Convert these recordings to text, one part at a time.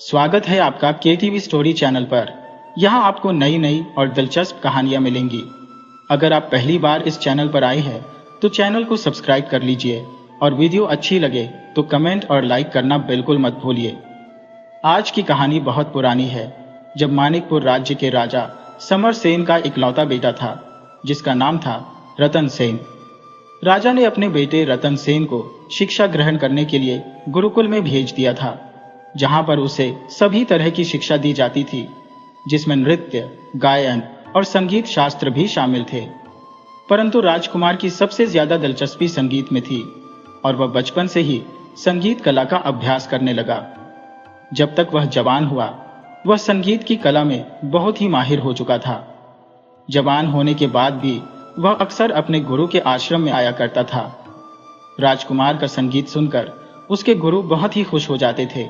स्वागत है आपका केटीवी स्टोरी चैनल पर। यहाँ आपको नई नई और दिलचस्प कहानियाँ मिलेंगी। अगर आप पहली बार इस चैनल पर आए हैं तो चैनल को सब्सक्राइब कर लीजिए और वीडियो अच्छी लगे तो कमेंट और लाइक करना बिल्कुल मत भूलिए। आज की कहानी बहुत पुरानी है, जब मानिकपुर राज्य के राजा समर सेन का इकलौता बेटा था जिसका नाम था रतन सेन। राजा ने अपने बेटे रतन सेन को शिक्षा ग्रहण करने के लिए गुरुकुल में भेज दिया था, जहां पर उसे सभी तरह की शिक्षा दी जाती थी, जिसमें नृत्य, गायन और संगीत शास्त्र भी शामिल थे। परंतु राजकुमार की सबसे ज्यादा दिलचस्पी संगीत में थी और वह बचपन से ही संगीत कला का अभ्यास करने लगा। जब तक वह जवान हुआ, वह संगीत की कला में बहुत ही माहिर हो चुका था। जवान होने के बाद भी वह अक्सर अपने गुरु के आश्रम में आया करता था। राजकुमार का संगीत सुनकर उसके गुरु बहुत ही खुश हो जाते थे।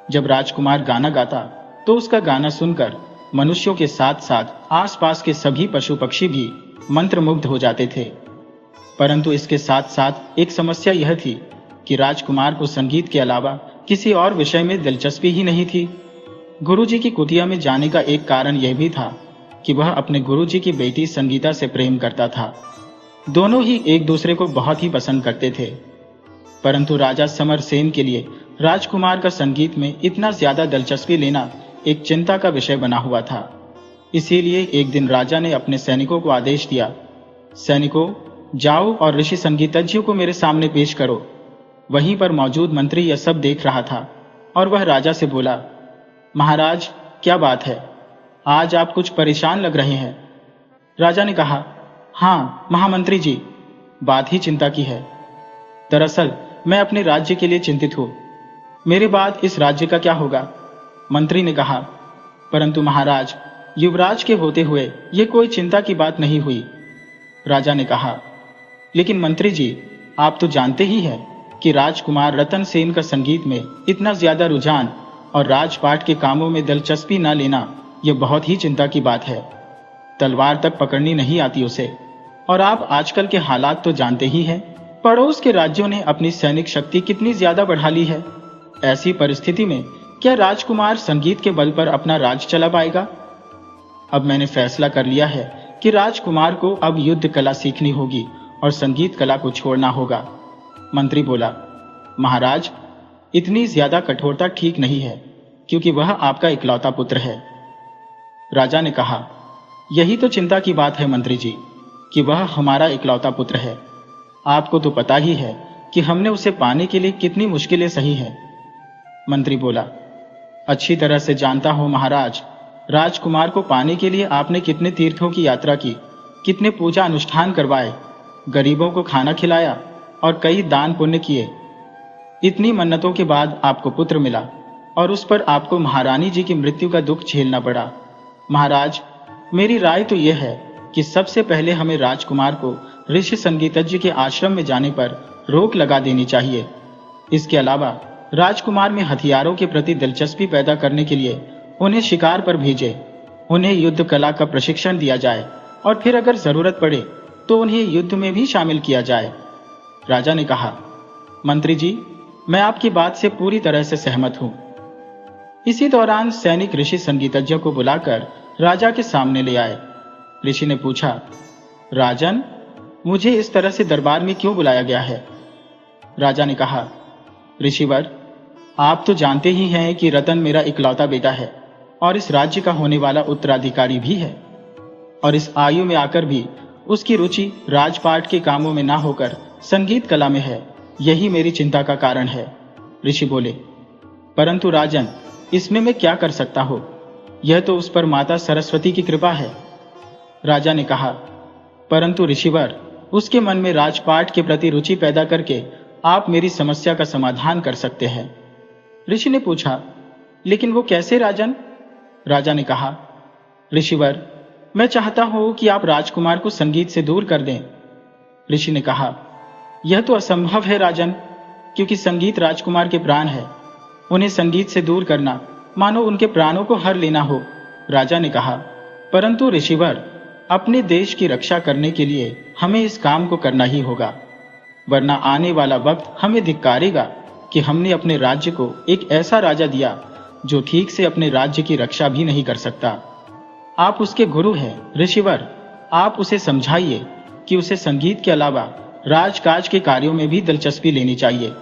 जब राजकुमार गाना गाता तो उसका गाना सुनकर मनुष्यों के साथ साथ आसपास के सभी पशु पक्षी भी मंत्रमुग्ध हो जाते थे। परंतु इसके साथ साथ एक समस्या यह थी कि राजकुमार को संगीत के अलावा किसी और विषय में दिलचस्पी ही नहीं थी। गुरुजी की कुटिया में जाने का एक कारण यह भी था कि वह अपने गुरुजी की बेटी संगीता से प्रेम करता था। दोनों ही एक दूसरे को बहुत ही पसंद करते थे। परंतु राजा समर सेन के लिए राजकुमार का संगीत में इतना ज्यादा दिलचस्पी लेना एक चिंता का विषय बना हुआ था। इसीलिए एक दिन राजा ने अपने सैनिकों को आदेश दिया, सैनिकों, जाओ और ऋषि संगीतज्ञों को मेरे सामने पेश करो। वहीं पर मौजूद मंत्री यह सब देख रहा था और वह राजा से बोला, महाराज, क्या बात है? आज आप कुछ परेशान लग रहे हैं। राजा ने कहा, हाँ महामंत्री जी, बात ही चिंता की है। दरअसल मैं अपने राज्य के लिए चिंतित हूं। मेरे बाद इस राज्य का क्या होगा? मंत्री ने कहा, परंतु महाराज, युवराज के होते हुए यह कोई चिंता की बात नहीं हुई। राजा ने कहा, लेकिन मंत्री जी, आप तो जानते ही हैं कि राजकुमार रतन सेन का संगीत में इतना ज्यादा रुझान और राजपाट के कामों में दिलचस्पी न लेना यह बहुत ही चिंता की बात है। तलवार तक पकड़नी नहीं आती उसे, और आप आजकल के हालात तो जानते ही हैं। पड़ोस के राज्यों ने अपनी सैनिक शक्ति कितनी ज्यादा बढ़ा ली है। ऐसी परिस्थिति में क्या राजकुमार संगीत के बल पर अपना राज चला पाएगा? अब मैंने फैसला कर लिया है कि राजकुमार को अब युद्ध कला सीखनी होगी और संगीत कला को छोड़ना होगा। मंत्री बोला, महाराज, इतनी ज्यादा कठोरता ठीक नहीं है, क्योंकि वह आपका इकलौता पुत्र है। राजा ने कहा, यही तो चिंता की बात है मंत्री जी, कि वह हमारा इकलौता पुत्र है। आपको तो पता ही है कि हमने उसे पाने के लिए कितनी मुश्किलें सही हैं। मंत्री बोला, अच्छी तरह से जानता हूं महाराज। राजकुमार को पाने के लिए आपने कितने तीर्थों की यात्रा की, कितने पूजा अनुष्ठान करवाए, गरीबों को खाना खिलाया और कई दान पुण्य किए। इतनी मन्नतों के बाद आपको पुत्र मिला और उस पर आपको महारानी जी की मृत्यु का दुख झेलना पड़ा। महाराज, मेरी राय तो यह है कि सबसे पहले हमें राजकुमार को ऋषि संगीतज्ञ के आश्रम में जाने पर रोक लगा देनी चाहिए। इसके अलावा राजकुमार में हथियारों के प्रति दिलचस्पी पैदा करने के लिए उन्हें शिकार पर भेजे, उन्हें युद्ध कला का प्रशिक्षण दिया जाए और फिर अगर जरूरत पड़े तो उन्हें युद्ध में भी शामिल किया जाए। राजा ने कहा, मंत्री जी, मैं आपकी बात से पूरी तरह से सहमत हूं। इसी दौरान सैनिक ऋषि संगीतज्ञ को बुलाकर राजा के सामने ले आए। ऋषि ने पूछा, राजन, मुझे इस तरह से दरबार में क्यों बुलाया गया है? राजा ने कहा, ऋषिवर, आप तो जानते ही हैं कि रतन मेरा इकलौता बेटा है और इस राज्य का होने वाला उत्तराधिकारी भी है, और इस आयु में आकर भी उसकी रुचि राजपाट के कामों में ना होकर संगीत कला में है। यही मेरी चिंता का कारण है। ऋषि बोले, परंतु राजन, इसमें मैं क्या कर सकता हूं? यह तो उस पर माता सरस्वती की कृपा है। राजा ने कहा, परंतु ऋषिवर, उसके मन में राजपाट के प्रति रुचि पैदा करके आप मेरी समस्या का समाधान कर सकते हैं। ऋषि ने पूछा, लेकिन वो कैसे राजन? राजा ने कहा, ऋषिवर, मैं चाहता हूं कि आप राजकुमार को संगीत से दूर कर दें। ऋषि ने कहा, यह तो असंभव है राजन, क्योंकि संगीत राजकुमार के प्राण है। उन्हें संगीत से दूर करना मानो उनके प्राणों को हर लेना हो। राजा ने कहा, परंतु ऋषिवर, अपने देश की रक्षा करने के लिए हमें इस काम को करना ही होगा, वरना आने वाला वक्त हमें धिक्कारेगा कि हमने अपने राज्य को एक ऐसा राजा दिया जो ठीक से अपने राज्य की रक्षा भी नहीं कर सकता। आप उसके गुरु हैं ऋषिवर, आप उसे समझाइए कि उसे संगीत के अलावा राजकाज के कार्यों में भी दिलचस्पी लेनी चाहिए।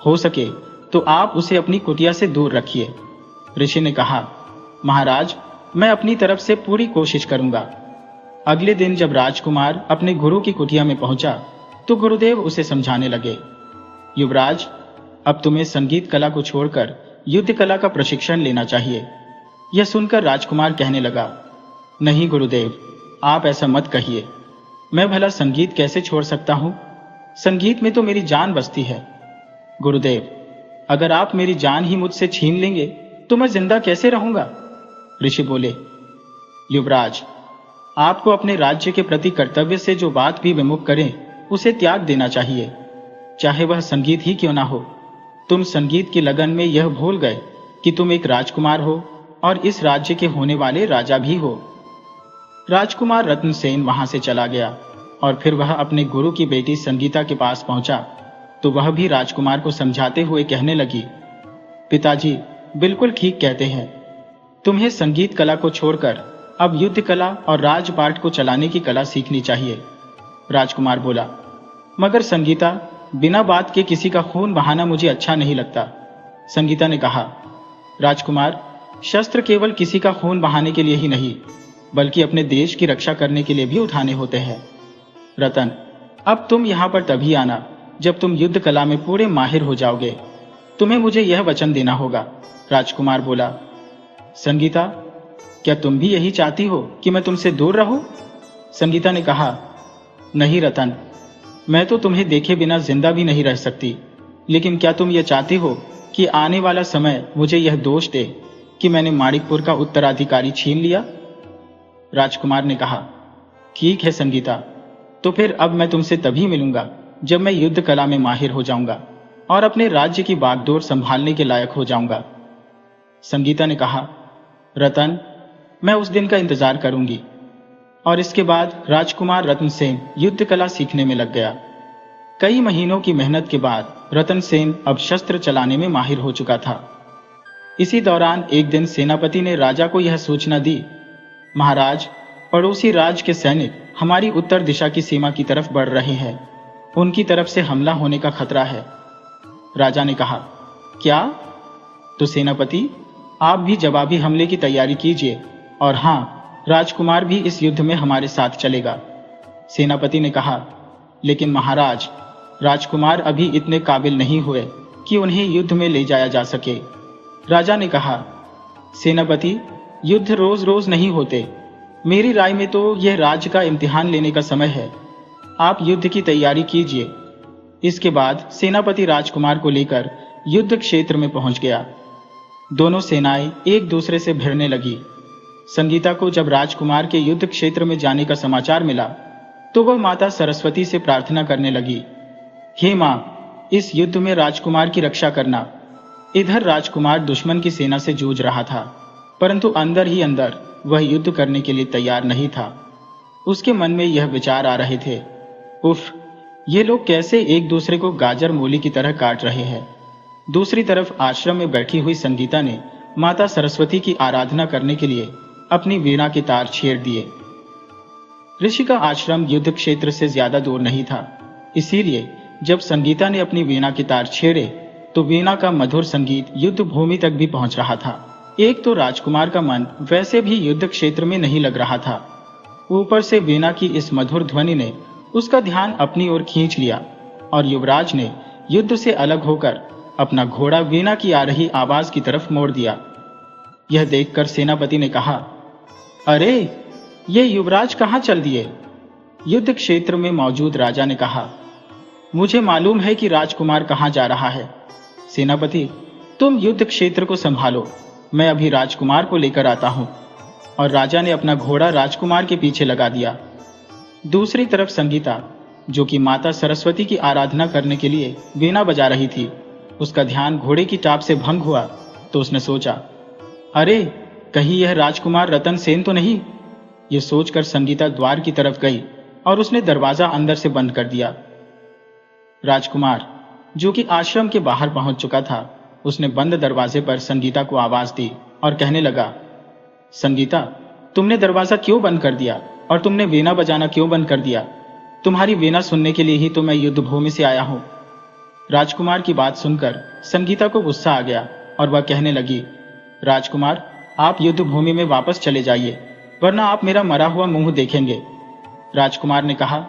हो सके तो आप उसे अपनी कुटिया से दूर रखिए। ऋषि ने कहा, महाराज, मैं अपनी तरफ से पूरी कोशिश करूंगा। अगले दिन जब राजकुमार अपने गुरु की कुटिया में पहुंचा तो गुरुदेव उसे समझाने लगे, युवराज, अब तुम्हें संगीत कला को छोड़कर युद्ध कला का प्रशिक्षण लेना चाहिए। यह सुनकर राजकुमार कहने लगा, नहीं गुरुदेव, आप ऐसा मत कहिए। मैं भला संगीत कैसे छोड़ सकता हूं? संगीत में तो मेरी जान बसती है। गुरुदेव, अगर आप मेरी जान ही मुझसे छीन लेंगे तो मैं जिंदा कैसे रहूंगा? ऋषि बोले, युवराज, आपको अपने राज्य के प्रति कर्तव्य से जो बात भी विमुख करें उसे त्याग देना चाहिए, चाहे वह संगीत ही क्यों ना हो। तुम संगीत की लगन में यह भूल गए कि तुम एक राजकुमार हो और इस राज्य के होने वाले राजा भी हो। राजकुमार रत्नसेन वहां से चला गया और फिर वह अपने गुरु की बेटी संगीता के पास पहुंचा तो वह भी राजकुमार को समझाते हुए कहने लगी, पिताजी बिल्कुल ठीक कहते हैं, तुम्हें संगीत कला को छोड़कर अब युद्ध कला और राजपाट को चलाने की कला सीखनी चाहिए। राजकुमार बोला, मगर संगीता, बिना बात के किसी का खून बहाना मुझे अच्छा नहीं लगता। संगीता ने कहा, राजकुमार, शस्त्र केवल किसी का खून बहाने के लिए ही नहीं बल्कि अपने देश की रक्षा करने के लिए भी उठाने होते हैं। रतन, अब तुम यहां पर तभी आना जब तुम युद्ध कला में पूरे माहिर हो जाओगे। तुम्हें मुझे यह वचन देना होगा। राजकुमार बोला, संगीता, क्या तुम भी यही चाहती हो कि मैं तुमसे दूर रहूं? संगीता ने कहा, नहीं रतन, मैं तो तुम्हें देखे बिना जिंदा भी नहीं रह सकती, लेकिन क्या तुम यह चाहती हो कि आने वाला समय मुझे यह दोष दे कि मैंने माणिकपुर का उत्तराधिकारी छीन लिया? राजकुमार ने कहा, ठीक है संगीता, तो फिर अब मैं तुमसे तभी मिलूंगा जब मैं युद्ध कला में माहिर हो जाऊंगा और अपने राज्य की बागडोर संभालने के लायक हो जाऊंगा। संगीता ने कहा, रतन, मैं उस दिन का इंतजार करूंगी। और इसके बाद राजकुमार रतनसेन युद्ध कला सीखने में लग गया। कई महीनों की मेहनत के बाद रतनसेन अब शस्त्र चलाने में माहिर हो चुका था। इसी दौरान एक दिन सेनापति ने राजा को यह सूचना दी, महाराज, पड़ोसी राज्य के सैनिक हमारी उत्तर दिशा की सीमा की तरफ बढ़ रहे हैं। उनकी तरफ से हमला होने का खतरा है। राजा ने कहा, क्या? तो सेनापति, आप भी जवाबी हमले की तैयारी कीजिए और हां, राजकुमार भी इस युद्ध में हमारे साथ चलेगा। सेनापति ने कहा, लेकिन महाराज, राजकुमार अभी इतने काबिल नहीं हुए कि उन्हें युद्ध में ले जाया जा सके। राजा ने कहा, सेनापति, युद्ध रोज रोज नहीं होते। मेरी राय में तो यह राज्य का इम्तिहान लेने का समय है। आप युद्ध की तैयारी कीजिए। इसके बाद सेनापति राजकुमार को लेकर युद्ध क्षेत्र में पहुंच गया। दोनों सेनाएं एक दूसरे से भिड़ने लगी। संगीता को जब राजकुमार के युद्ध क्षेत्र में जाने का समाचार मिला तो वह माता सरस्वती से प्रार्थना करने लगी, हे मां, इस युद्ध में राजकुमार की रक्षा करना। इधर राजकुमार दुश्मन की सेना से जूझ रहा था, परंतु अंदर ही अंदर वह युद्ध करने के लिए तैयार नहीं था। उसके मन में यह विचार आ रहे थे, उफ, ये लोग कैसे एक दूसरे को गाजर मूली की तरह काट रहे हैं। दूसरी तरफ आश्रम में बैठी हुई संगीता ने माता सरस्वती की आराधना करने के लिए अपनी वीणा के तार छेड़ दिए। ऋषि का आश्रम युद्ध क्षेत्र से ज्यादा दूर नहीं था, इसीलिए जब संगीता ने अपनी वीणा के तार छेड़े तो वीणा का मधुर संगीत युद्ध भूमि तक भी पहुंच रहा था। एक तो राजकुमार का मन वैसे भी युद्ध क्षेत्र में नहीं लग रहा था, ऊपर से वीणा की इस मधुर ध्वनि ने उसका ध्यान अपनी ओर खींच लिया और युवराज ने युद्ध से अलग होकर अपना घोड़ा वीणा की आ रही आवाज की तरफ मोड़ दिया। यह देखकर सेनापति ने कहा, अरे, ये युवराज कहां चल दिए? युद्ध क्षेत्र में मौजूद राजा ने कहा, मुझे मालूम है कि राजकुमार कहां जा रहा है। सेनापति, तुम युद्ध क्षेत्र को संभालो, मैं अभी राजकुमार को लेकर आता हूं। और राजा ने अपना घोड़ा राजकुमार के पीछे लगा दिया। दूसरी तरफ संगीता, जो कि माता सरस्वती की आराधना करने के लिए वीणा बजा रही थी, उसका ध्यान घोड़े की टाप से भंग हुआ तो उसने सोचा, अरे, कहीं यह राजकुमार रतनसेन तो नहीं? यह सोचकर संगीता द्वार की तरफ गई और उसने दरवाजा अंदर से बंद कर दिया। राजकुमार, जो कि आश्रम के बाहर पहुंच चुका था, उसने बंद दरवाजे पर संगीता को आवाज दी और कहने लगा, संगीता, तुमने दरवाजा क्यों बंद कर दिया और तुमने वीणा बजाना क्यों बंद कर दिया? तुम्हारी वीणा सुनने के लिए ही तो मैं युद्ध भूमि से आया हूं। राजकुमार की बात सुनकर संगीता को गुस्सा आ गया और वह कहने लगी, राजकुमार, आप युद्ध भूमि में वापस चले जाइए, वरना आप मेरा मरा हुआ मुंह देखेंगे। राजकुमार ने कहा,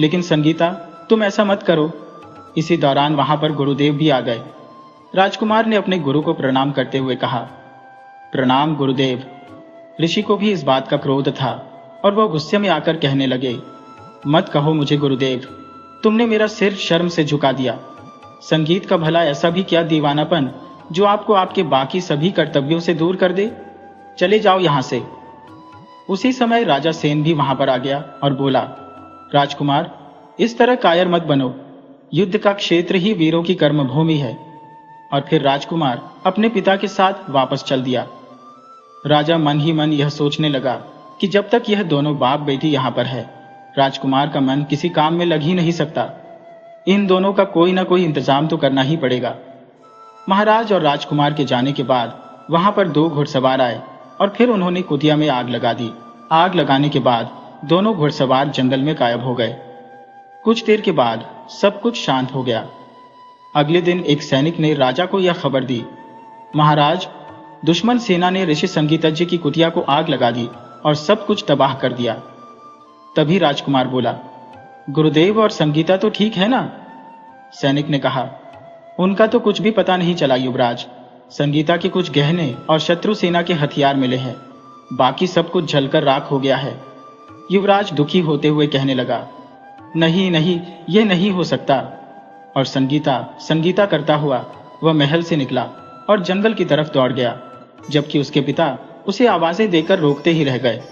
लेकिन संगीता, तुम ऐसा मत करो। इसी दौरान वहां पर गुरुदेव भी आ गए। राजकुमार ने अपने गुरु को प्रणाम करते हुए कहा, प्रणाम गुरुदेव। ऋषि को भी इस बात का क्रोध था और वह गुस्से में आकर कहने लगे, मत कहो मुझे गुरुदेव, तुमने मेरा सिर शर्म से झुका दिया। संगीत का भला ऐसा भी क्या दीवानापन जो आपको आपके बाकी सभी कर्तव्यों से दूर कर दे? चले जाओ यहां से। उसी समय राजा सेन भी वहां पर आ गया और बोला, राजकुमार, इस तरह कायर मत बनो, युद्ध का क्षेत्र ही वीरों की कर्मभूमि है। और फिर राजकुमार अपने पिता के साथ वापस चल दिया। राजा मन ही मन यह सोचने लगा कि जब तक यह दोनों बाप बेटी यहां पर है, राजकुमार का मन किसी काम में लग ही नहीं सकता। इन दोनों का कोई ना कोई इंतजाम तो करना ही पड़ेगा। महाराज और राजकुमार के जाने के बाद वहां पर 2 घुड़सवार आए और फिर उन्होंने कुटिया में आग लगा दी। आग लगाने के बाद दोनों घुड़सवार जंगल में गायब हो गए। कुछ देर के बाद सब कुछ शांत हो गया। अगले दिन एक सैनिक ने राजा को यह खबर दी, महाराज, दुश्मन सेना ने ऋषि संगीतज्ञ की कुटिया को आग लगा दी और सब कुछ तबाह कर दिया। तभी राजकुमार बोला, गुरुदेव और संगीता तो ठीक है ना? सैनिक ने कहा, उनका तो कुछ भी पता नहीं चला युवराज। संगीता के कुछ गहने और शत्रु सेना के हथियार मिले हैं, बाकी सब कुछ जलकर राख हो गया है। युवराज दुखी होते हुए कहने लगा, नहीं नहीं, ये नहीं हो सकता। और संगीता करता हुआ वह महल से निकला और जंगल की तरफ दौड़ गया, जबकि उसके पिता उसे आवाजें देकर रोकते ही रह गए।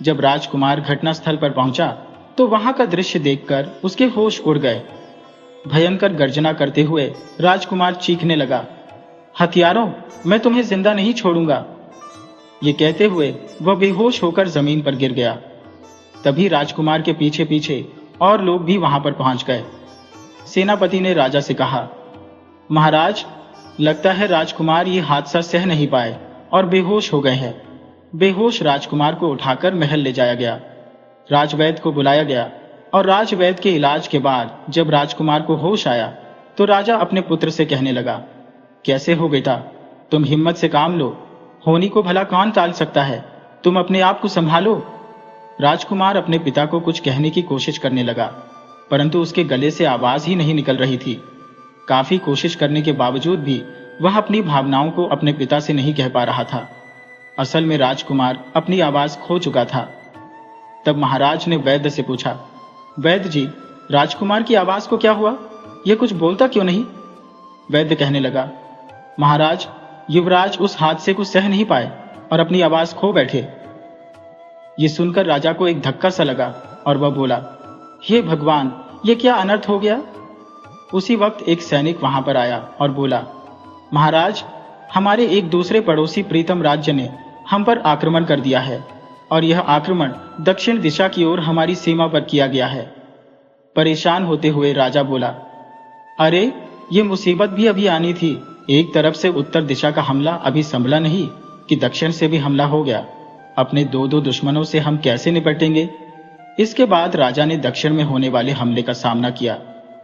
जब राजकुमार घटनास्थल पर पहुंचा तो वहां का दृश्य देखकर उसके होश उड़ गए। भयंकर गर्जना करते हुए राजकुमार चीखने लगा, हथियारों, मैं तुम्हें जिंदा नहीं छोड़ूंगा। ये कहते हुए वह बेहोश होकर जमीन पर गिर गया। तभी राजकुमार के पीछे पीछे और लोग भी वहां पर पहुंच गए। सेनापति ने राजा से कहा, महाराज, लगता है राजकुमार ये हादसा सह नहीं पाए और बेहोश हो गए हैं। बेहोश राजकुमार को उठाकर महल ले जाया गया। राजवैद्य को बुलाया गया और राजवैद्य के इलाज के बाद जब राजकुमार को होश आया तो राजा अपने पुत्र से कहने लगा, कैसे हो बेटा? तुम हिम्मत से काम लो, होनी को भला कौन टाल सकता है? तुम अपने आप को संभालो। राजकुमार अपने पिता को कुछ कहने की कोशिश करने लगा, परंतु उसके गले से आवाज ही नहीं निकल रही थी। काफी कोशिश करने के बावजूद भी वह अपनी भावनाओं को अपने पिता से नहीं कह पा रहा था। असल में राजकुमार अपनी आवाज खो चुका था। तब महाराज ने वैद्य से पूछा, वैद्य जी, राजकुमार की आवाज को क्या हुआ? यह कुछ बोलता क्यों नहीं? वैद्य कहने लगा, महाराज, युवराज उस हादसे को सह नहीं पाए और अपनी आवाज खो बैठे। ये सुनकर राजा को एक धक्का सा लगा और वह बोला, हे भगवान, ये क्या अनर्थ हो गया? उसी वक्त एक सैनिक वहां पर आया और बोला, महाराज, हमारे एक दूसरे पड़ोसी प्रीतम राज्य ने हम पर आक्रमण कर दिया है और यह आक्रमण दक्षिण दिशा की ओर हमारी सीमा पर किया गया है। परेशान होते हुए राजा बोला, अरे, ये मुसीबत भी अभी आनी थी। एक तरफ से उत्तर दिशा का हमला अभी संभला नहीं कि दक्षिण से भी हमला हो गया। अपने 2 दुश्मनों से हम कैसे निपटेंगे? इसके बाद राजा ने दक्षिण में होने वाले हमले का सामना किया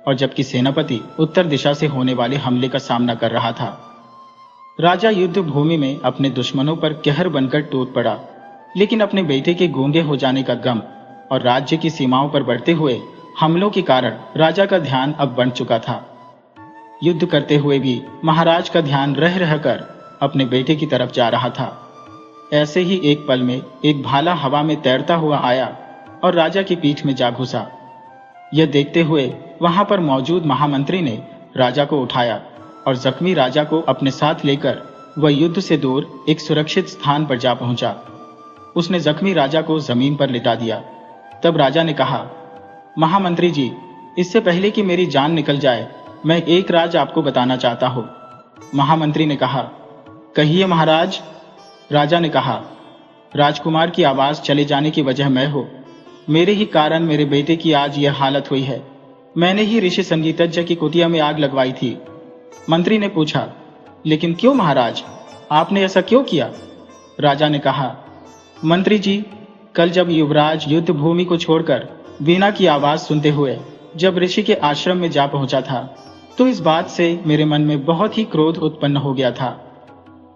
और जबकि सेनापति उत्तर दिशा से होने वाले हमले का सामना कर रहा था। राजा युद्ध भूमि में अपने दुश्मनों पर कहर बनकर टूट पड़ा, लेकिन अपने बेटे के गूंगे हो जाने का गम और राज्य की सीमाओं पर बढ़ते हुए हमलों के कारण राजा का ध्यान अब बढ़ चुका था। युद्ध करते हुए भी महाराज का ध्यान रह रहकर अपने बेटे की तरफ जा रहा था। ऐसे ही एक पल में एक भाला हवा में तैरता हुआ आया और राजा की पीठ में जा घुसा। यह देखते हुए वहां पर मौजूद महामंत्री ने राजा को उठाया और जख्मी राजा को अपने साथ लेकर वह युद्ध से दूर एक सुरक्षित स्थान पर जा पहुंचा। उसने जख्मी राजा को जमीन पर लिटा दिया। तब राजा ने कहा, महामंत्री जी, इससे पहले कि मेरी जान निकल जाए, मैं एक राज आपको बताना चाहता हूं। महामंत्री ने कहा, कहिए महाराज। राजा ने कहा, राजकुमार की आवाज चले जाने की वजह मैं हूं। मेरे ही कारण मेरे बेटे की आज यह हालत हुई है। मैंने ही ऋषि संगीतज्ञ की कुटिया में आग लगवाई थी। मंत्री ने पूछा, लेकिन क्यों महाराज, आपने ऐसा क्यों किया? राजा ने कहा, मंत्री जी, कल जब युवराज युद्ध भूमि को छोड़कर वीणा की आवाज सुनते हुए जब ऋषि के आश्रम में जा पहुंचा था, तो इस बात से मेरे मन में बहुत ही क्रोध उत्पन्न हो गया था।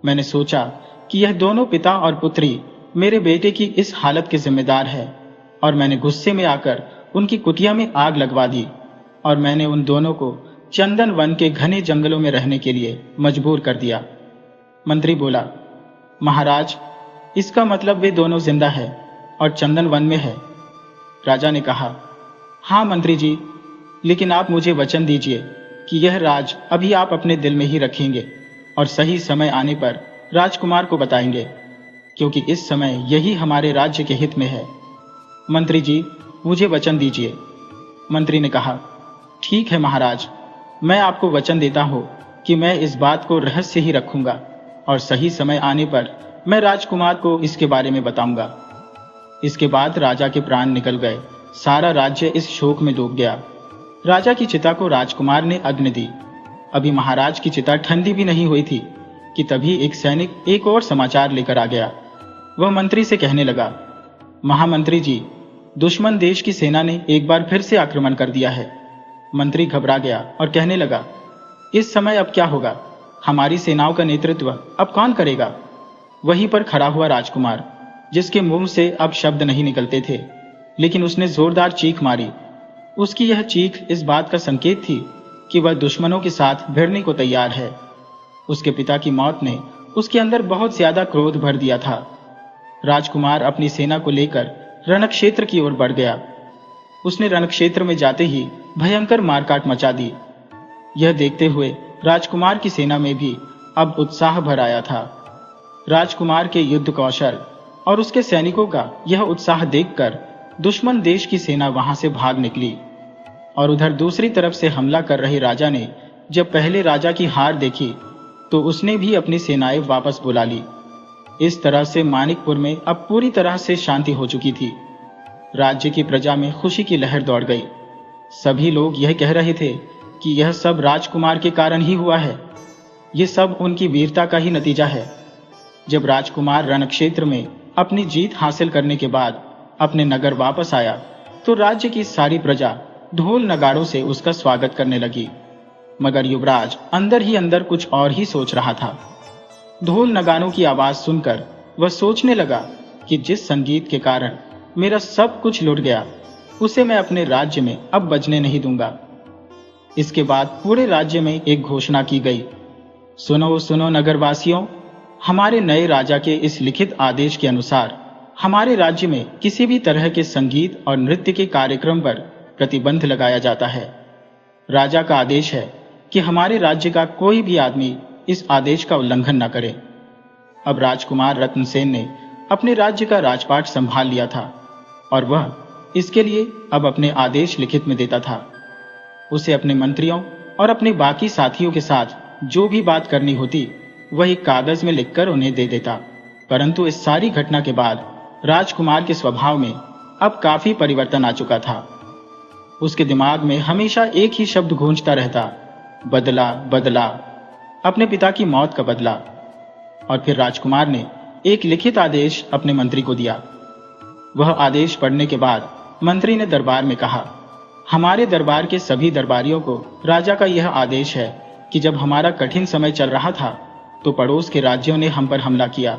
मैंने सोचा कि यह दोनों पिता और पुत्री मेरे बेटे की इस हालत के जिम्मेदार है, और मैंने गुस्से में आकर उनकी कुटिया में आग लगवा दी, और मैंने उन दोनों को चंदन वन के घने जंगलों में रहने के लिए मजबूर कर दिया। मंत्री बोला, महाराज, इसका मतलब वे दोनों जिंदा है और चंदन वन में है। राजा ने कहा, हाँ मंत्री जी, लेकिन आप मुझे वचन दीजिए कि यह राज अभी आप अपने दिल में ही रखेंगे और सही समय आने पर राजकुमार को बताएंगे, क्योंकि इस समय यही हमारे राज्य के हित में है। मंत्री जी, मुझे वचन दीजिए। मंत्री ने कहा, ठीक है महाराज, मैं आपको वचन देता हूं कि मैं इस बात को रहस्य ही रखूंगा और सही समय आने पर मैं राजकुमार को इसके बारे में बताऊंगा। इसके बाद राजा के प्राण निकल गए। सारा राज्य इस शोक में डूब गया। राजा की चिता को राजकुमार ने अग्नि दी। अभी महाराज की चिता ठंडी भी नहीं हुई थी कि तभी एक सैनिक एक और समाचार लेकर आ गया। वह मंत्री से कहने लगा, महामंत्री जी, दुश्मन देश की सेना ने एक बार फिर से आक्रमण कर दिया है। मंत्री घबरा गया और कहने लगा, इस समय अब क्या होगा? हमारी सेनाओं का नेतृत्व अब कौन करेगा? वहीं पर खड़ा हुआ राजकुमार, जिसके मुंह से अब शब्द नहीं निकलते थे, लेकिन उसने जोरदार चीख मारी। उसकी यह चीख इस बात का संकेत थी कि वह दुश्मनों के साथ भिड़ने को तैयार है। उसके पिता की मौत ने उसके अंदर बहुत ज्यादा क्रोध भर दिया था। राजकुमार अपनी सेना को लेकर रणक्षेत्र की ओर बढ़ गया। उसने रणक्षेत्र में जाते ही भयंकर मारकाट मचा दी। यह देखते हुए राजकुमार की सेना में भी अब उत्साह भर आया था। राजकुमार के युद्ध कौशल और उसके सैनिकों का यह उत्साह देखकर दुश्मन देश की सेना वहां से भाग निकली, और उधर दूसरी तरफ से हमला कर रहे राजा ने जब पहले राजा की हार देखी तो उसने भी अपनी सेनाएं वापस बुला ली। इस तरह से मानिकपुर में अब पूरी तरह से शांति हो चुकी थी। राज्य की प्रजा में खुशी की लहर दौड़ गई। सभी लोग यह कह रहे थे कि यह सब राजकुमार के कारण ही हुआ है। ये सब उनकी वीरता का ही नतीजा है। जब राजकुमार रणक्षेत्र में अपनी जीत हासिल करने के बाद अपने नगर वापस आया तो राज्य की सारी प्रजा ढोल नगाड़ों से उसका स्वागत करने लगी। मगर युवराज अंदर ही अंदर कुछ और ही सोच रहा था। ढोल नगाड़ों की आवाज सुनकर वह सोचने लगा कि जिस संगीत के कारण मेरा सब कुछ लुट गया, उसे मैं अपने राज्य में अब बजने नहीं दूंगा। इसके बाद पूरे राज्य में एक घोषणा की गई, सुनो सुनो नगरवासियों, हमारे नए राजा के इस लिखित आदेश के अनुसार हमारे राज्य में किसी भी तरह के संगीत और नृत्य के कार्यक्रम पर प्रतिबंध लगाया जाता है। राजा का आदेश है कि हमारे राज्य का कोई भी आदमी इस आदेश का उल्लंघन न करे। अब राजकुमार रत्नसेन ने अपने राज्य का राजपाट संभाल लिया था और वह इसके लिए अब अपने आदेश लिखित में देता था। उसे अपने मंत्रियों और अपने बाकी साथियों के साथ जो भी बात करनी होती वह एक कागज में लिखकर उन्हें दे देता। परंतु इस सारी घटना के बाद राजकुमार के स्वभाव में अब काफी परिवर्तन आ चुका था। उसके दिमाग में हमेशा एक ही शब्द गूंजता रहता, बदला बदला, अपने पिता की मौत का बदला। और फिर राजकुमार ने एक लिखित आदेश अपने मंत्री को दिया। वह आदेश पढ़ने के बाद मंत्री ने दरबार में कहा, हमारे दरबार के सभी दरबारियों को राजा का यह आदेश है कि जब हमारा कठिन समय चल रहा था तो पड़ोस के राज्यों ने हम पर हमला किया,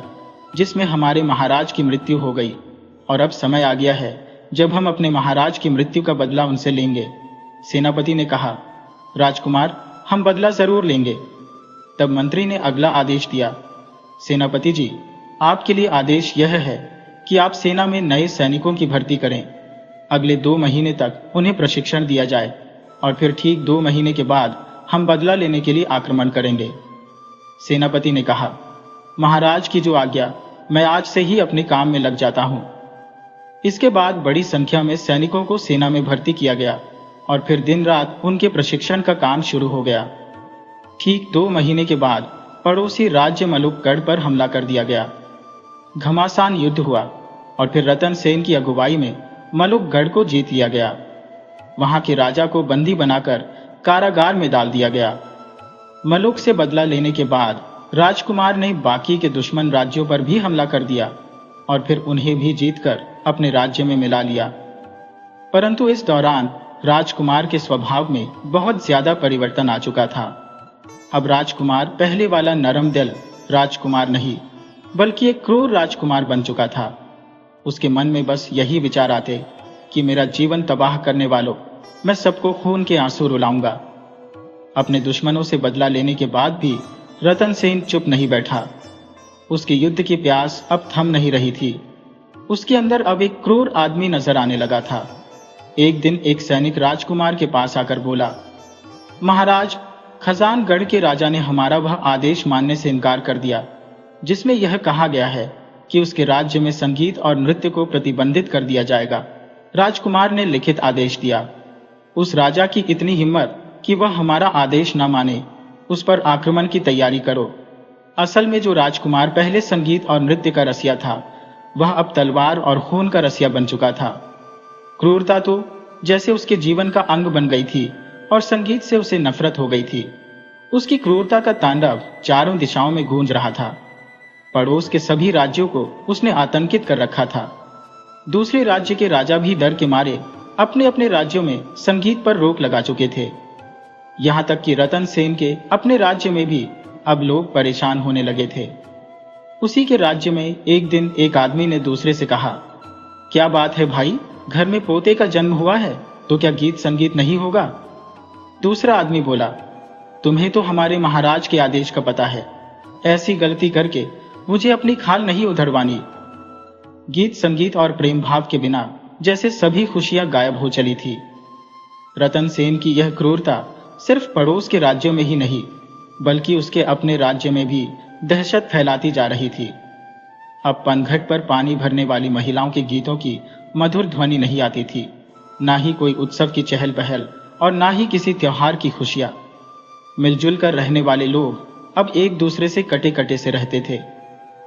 जिसमें हमारे महाराज की मृत्यु हो गई, और अब समय आ गया है जब हम अपने महाराज की मृत्यु का बदला उनसे लेंगे। सेनापति ने कहा, राजकुमार, हम बदला जरूर लेंगे। तब मंत्री ने अगला आदेश दिया, सेनापति जी, आपके लिए आदेश यह है कि आप सेना में नए सैनिकों की भर्ती करें। अगले 2 महीने तक उन्हें प्रशिक्षण दिया जाए और फिर ठीक 2 महीने के बाद हम बदला लेने के लिए आक्रमण करेंगे। सेनापति ने कहा, महाराज की जो आज्ञा, मैं आज से ही अपने काम में लग जाता हूं। इसके बाद बड़ी संख्या में सैनिकों को सेना में भर्ती किया गया और फिर दिन रात उनके प्रशिक्षण का काम शुरू हो गया। ठीक 2 महीने के बाद पड़ोसी राज्य मलुकगढ़ पर हमला कर दिया गया। घमासान युद्ध हुआ और फिर रतन सेन की अगुवाई में मलुकगढ़ को जीत लिया गया। वहां के राजा को बंदी बनाकर कारागार में डाल दिया गया। मलुक से बदला लेने के बाद राजकुमार ने बाकी के दुश्मन राज्यों पर भी हमला कर दिया और फिर उन्हें भी जीतकर अपने राज्य में मिला लिया। परंतु इस दौरान राजकुमार के स्वभाव में बहुत ज्यादा परिवर्तन आ चुका था। अब राजकुमार पहले वाला नरम दिल राजकुमार नहीं, बल्कि एक क्रूर राजकुमार बन चुका था। उसके मन में बस यही विचार आते कि मेरा जीवन तबाह करने वालों, मैं सबको खून के आंसू रुलाऊंगा। अपने दुश्मनों से बदला लेने के बाद भी रतन सेन चुप नहीं बैठा। उसकी युद्ध की प्यास अब थम नहीं रही थी। उसके अंदर अब एक क्रूर आदमी नजर आने लगा था। एक दिन एक सैनिक राजकुमार के पास आकर बोला, महाराज, खजानगढ़ के राजा ने हमारा वह आदेश मानने से इनकार कर दिया जिसमें यह कहा गया है कि उसके राज्य में संगीत और नृत्य को प्रतिबंधित कर दिया जाएगा। राजकुमार ने लिखित आदेश दिया। उस राजा की इतनी हिम्मत कि वह हमारा आदेश न माने, उस पर आक्रमण की तैयारी करो। असल में जो राजकुमार पहले संगीत और नृत्य का रसिया था, वह अब तलवार और खून का रसिया बन चुका था। क्रूरता तो जैसे उसके जीवन का अंग बन गई थी और संगीत से उसे नफरत हो गई थी। उसकी क्रूरता का तांडव चारों दिशाओं में गूंज रहा था। पड़ोस के सभी राज्यों को उसने आतंकित कर रखा था। दूसरे राज्य के राजा भी डर के मारे अपने अपने राज्यों में संगीत पर रोक लगा चुके थे। यहां तक कि रतन सेन के अपने राज्य में भी अब लोग परेशान होने लगे थे। उसी के राज्य में एक दिन एक आदमी ने दूसरे से कहा, क्या बात है भाई, घर में पोते का जन्म हुआ है तो क्या गीत संगीत नहीं होगा? दूसरा आदमी बोला, तुम्हें तो हमारे महाराज के आदेश का पता है, ऐसी गलती करके मुझे अपनी खाल नहीं उधरवानी। गीत संगीत और प्रेम भाव के बिना जैसे सभी खुशियां गायब हो चली थी। रतन सेन की यह क्रूरता सिर्फ पड़ोस के राज्यों में ही नहीं, बल्कि उसके अपने राज्य में भी दहशत फैलाती जा रही थी। अब पनघट पर पानी भरने वाली महिलाओं के गीतों की मधुर ध्वनि नहीं आती थी, ना ही कोई उत्सव की चहल पहल और ना ही किसी त्योहार की खुशियां। मिलजुल कर रहने वाले लोग अब एक दूसरे से कटे कटे से रहते थे।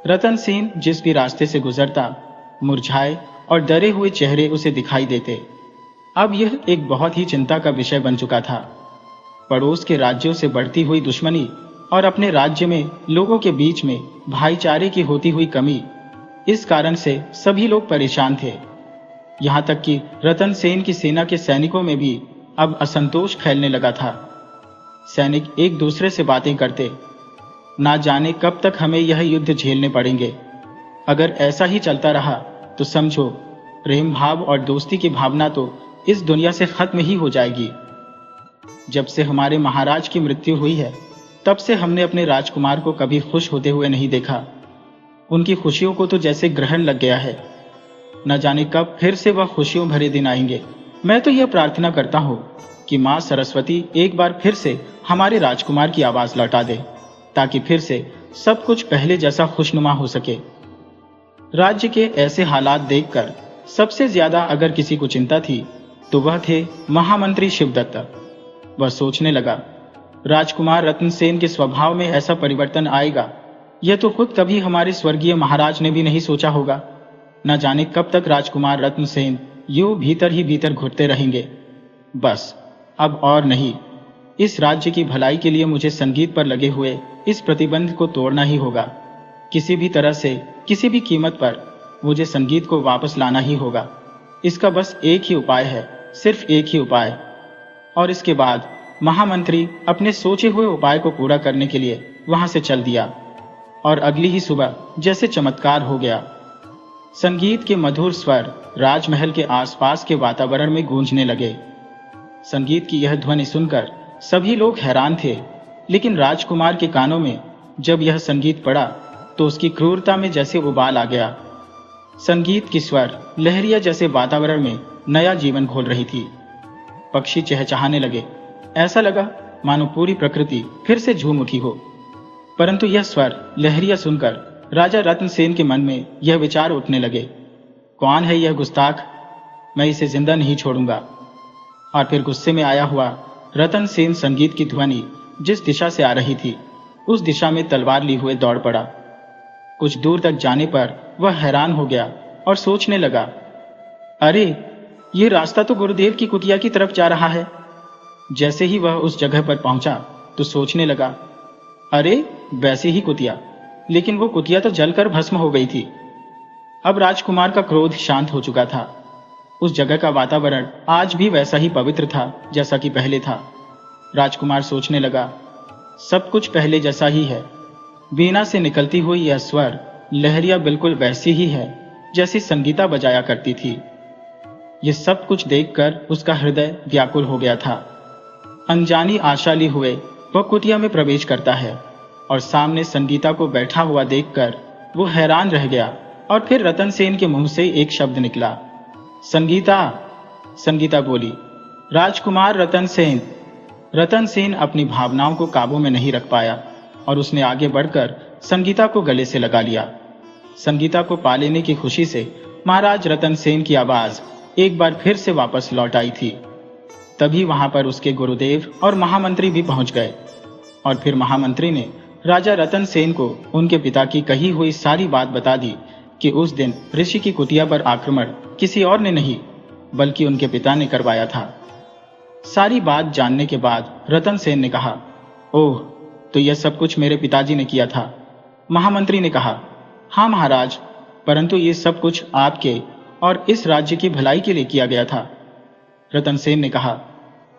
रतन सेन जिस भी रास्ते से गुजरता, मुरझाए और डरे हुए चेहरे उसे दिखाई देते। अब यह एक बहुत ही चिंता का विषय बन चुका था। पड़ोस के राज्यों से बढ़ती हुई दुश्मनी और अपने राज्य में लोगों के बीच में भाईचारे की होती हुई कमी, इस कारण से सभी लोग परेशान थे। यहां तक कि रतन सेन की सेना के सैनिकों में भी अब असंतोष फैलने लगा था। सैनिक एक दूसरे से बातें करते, ना जाने कब तक हमें यह युद्ध झेलने पड़ेंगे। अगर ऐसा ही चलता रहा तो समझो प्रेम भाव और दोस्ती की भावना तो इस दुनिया से खत्म ही हो जाएगी। जब से हमारे महाराज की मृत्यु हुई है, तब से हमने अपने राजकुमार को कभी खुश होते हुए नहीं देखा। उनकी खुशियों को तो जैसे ग्रहण लग गया है। न जाने कब फिर से वह खुशियों भरे दिन आएंगे। मैं तो यह प्रार्थना करता हूँ कि माँ सरस्वती एक बार फिर से हमारे राजकुमार की आवाज लौटा दे, ताकि फिर से सब कुछ पहले जैसा खुशनुमा हो सके। राज्य के ऐसे हालात देखकर सबसे ज्यादा अगर किसी को चिंता थी तो वह थे महामंत्री शिवदत्त। वह सोचने लगा, राजकुमार रतन सेन के स्वभाव में ऐसा परिवर्तन आएगा, यह तो खुद कभी हमारे स्वर्गीय महाराज ने भी नहीं सोचा होगा। न जाने कब तक राजकुमार रतन सेन यूं भीतर ही भीतर घुटते रहेंगे। बस अब और नहीं, इस राज्य की भलाई के लिए मुझे संगीत पर लगे हुए इस प्रतिबंध को तोड़ना ही होगा। किसी भी तरह से, किसी भी कीमत पर मुझे संगीत को वापस लाना ही होगा। इसका बस एक ही उपाय है, सिर्फ एक ही उपाय। और इसके बाद महामंत्री अपने सोचे हुए उपाय को पूरा करने के लिए वहां से चल दिया और अगली ही सुबह जैसे चमत्कार हो गया। संगीत के मधुर स्वर राजमहल के आसपास के वातावरण में गूंजने लगे। संगीत की यह ध्वनि सुनकर सभी लोग हैरान थे, लेकिन राजकुमार के कानों में जब यह संगीत पड़ा तो उसकी क्रूरता में जैसे उबाल आ गया। संगीत की स्वर लहरिया जैसे वातावरण में नया जीवन घोल रही थी। पक्षी चहचहाने लगे, ऐसा लगा मानो पूरी प्रकृति फिर से झूम उठी हो। परंतु यह स्वर लहरिया सुनकर राजा रतन सेन के मन में यह विचार उठने लगे, कौन है यह गुस्ताख, मैं इसे जिंदा नहीं छोड़ूंगा। और फिर गुस्से में आया हुआ रतन सेन संगीत की ध्वनि जिस दिशा से आ रही थी उस दिशा में तलवार ली हुए दौड़ पड़ा। कुछ दूर तक जाने पर वह हैरान हो गया और सोचने लगा, अरे ये रास्ता तो गुरुदेव की कुटिया की तरफ जा रहा है। जैसे ही वह उस जगह पर पहुंचा तो सोचने लगा, अरे वैसी ही कुतिया, लेकिन वो कुतिया तो जलकर भस्म हो गई थी। अब राजकुमार का क्रोध शांत हो चुका था। उस जगह का वातावरण आज भी वैसा ही पवित्र था जैसा कि पहले था। राजकुमार सोचने लगा, सब कुछ पहले जैसा ही है। वीणा से निकलती हुई यह स्वर लहरिया बिल्कुल वैसी ही है जैसी संगीता बजाया करती थी। ये सब कुछ देखकर उसका हृदय व्याकुल हो गया था। अनजानी आशा लिए हुए वह कुटिया में प्रवेश करता है और सामने संगीता को बैठा हुआ देखकर वो हैरान रह गया। और फिर रतन सेन के मुंह से एक शब्द निकला, संगीता। संगीता बोली, राजकुमार रतन सेन। रतन सेन अपनी भावनाओं को काबू में नहीं रख पाया और उसने आगे बढ़कर संगीता को गले से लगा लिया। संगीता को पा लेने की खुशी से महाराज रतन सेन की आवाज एक बार फिर से वापस लौट आई थी। तभी वहां पर उसके गुरुदेव और महामंत्री भी पहुंच गए और फिर महामंत्री ने राजा रतन सेन को उनके पिता की कही हुई सारी बात बता दी कि उस दिन ऋषि की कुटिया पर आक्रमण किसी और ने नहीं बल्कि उनके पिता ने करवाया था। सारी बात जानने के बाद रतन सेन ने कहा, ओह, तो यह सब कुछ मेरे पिताजी ने किया था। महामंत्री ने कहा, हाँ महाराज, परंतु ये सब कुछ आपके और इस राज्य की भलाई के लिए किया गया था। रतन सेन ने कहा,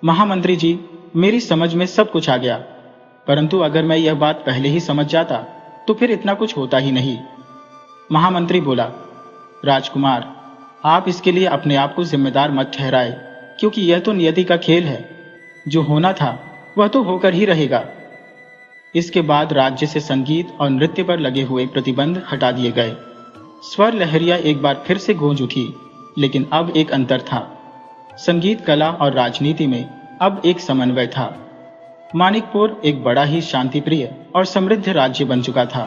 महामंत्री जी, मेरी समझ में सब कुछ आ गया, परंतु अगर मैं यह बात पहले ही समझ जाता तो फिर इतना कुछ होता ही नहीं। महामंत्री बोला, राजकुमार, आप इसके लिए अपने आप को जिम्मेदार मत ठहराए, क्योंकि यह तो नियति का खेल है। जो होना था वह तो होकर ही रहेगा। इसके बाद राज्य से संगीत और नृत्य पर लगे हुए प्रतिबंध हटा दिए गए। स्वर लहरिया एक बार फिर से गूंज उठी, लेकिन अब एक अंतर था। संगीत कला और राजनीति में अब एक समन्वय था। मानिकपुर एक बड़ा ही शांतिप्रिय और समृद्ध राज्य बन चुका था।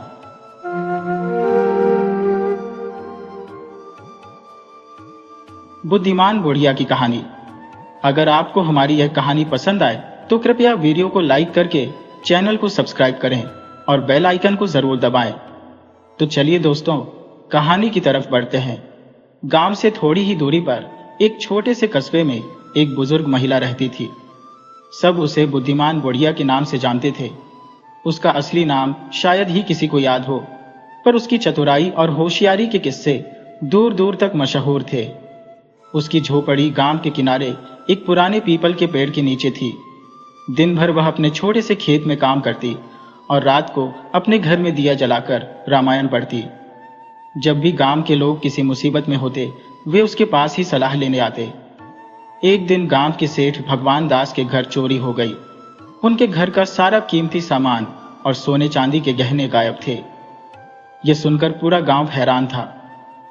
बुद्धिमान बुढ़िया की कहानी। अगर आपको हमारी यह कहानी पसंद आए तो कृपया वीडियो को लाइक करके चैनल को सब्सक्राइब करें और बेल आइकन को जरूर दबाएं। तो चलिए दोस्तों, कहानी की तरफ बढ़ते हैं। गांव से थोड़ी ही दूरी पर एक छोटे से कस्बे में एक बुजुर्ग महिला रहती थी। सब उसे बुद्धिमान बुढ़िया के नाम से जानते थे। उसका असली नाम शायद ही किसी को याद हो, पर उसकी चतुराई और होशियारी के किस्से दूर दूर तक मशहूर थे। उसकी झोपड़ी गांव के किनारे एक पुराने पीपल के पेड़ के नीचे थी। दिन भर वह अपने छोटे से खेत में काम करती और रात को अपने घर में दिया जलाकर रामायण पढ़ती। जब भी गांव के लोग किसी मुसीबत में होते, वे उसके पास ही सलाह लेने आते। एक दिन गांव के सेठ भगवान दास के घर चोरी हो गई। उनके घर का सारा कीमती सामान और सोने चांदी के गहने गायब थे। यह सुनकर पूरा गांव हैरान था।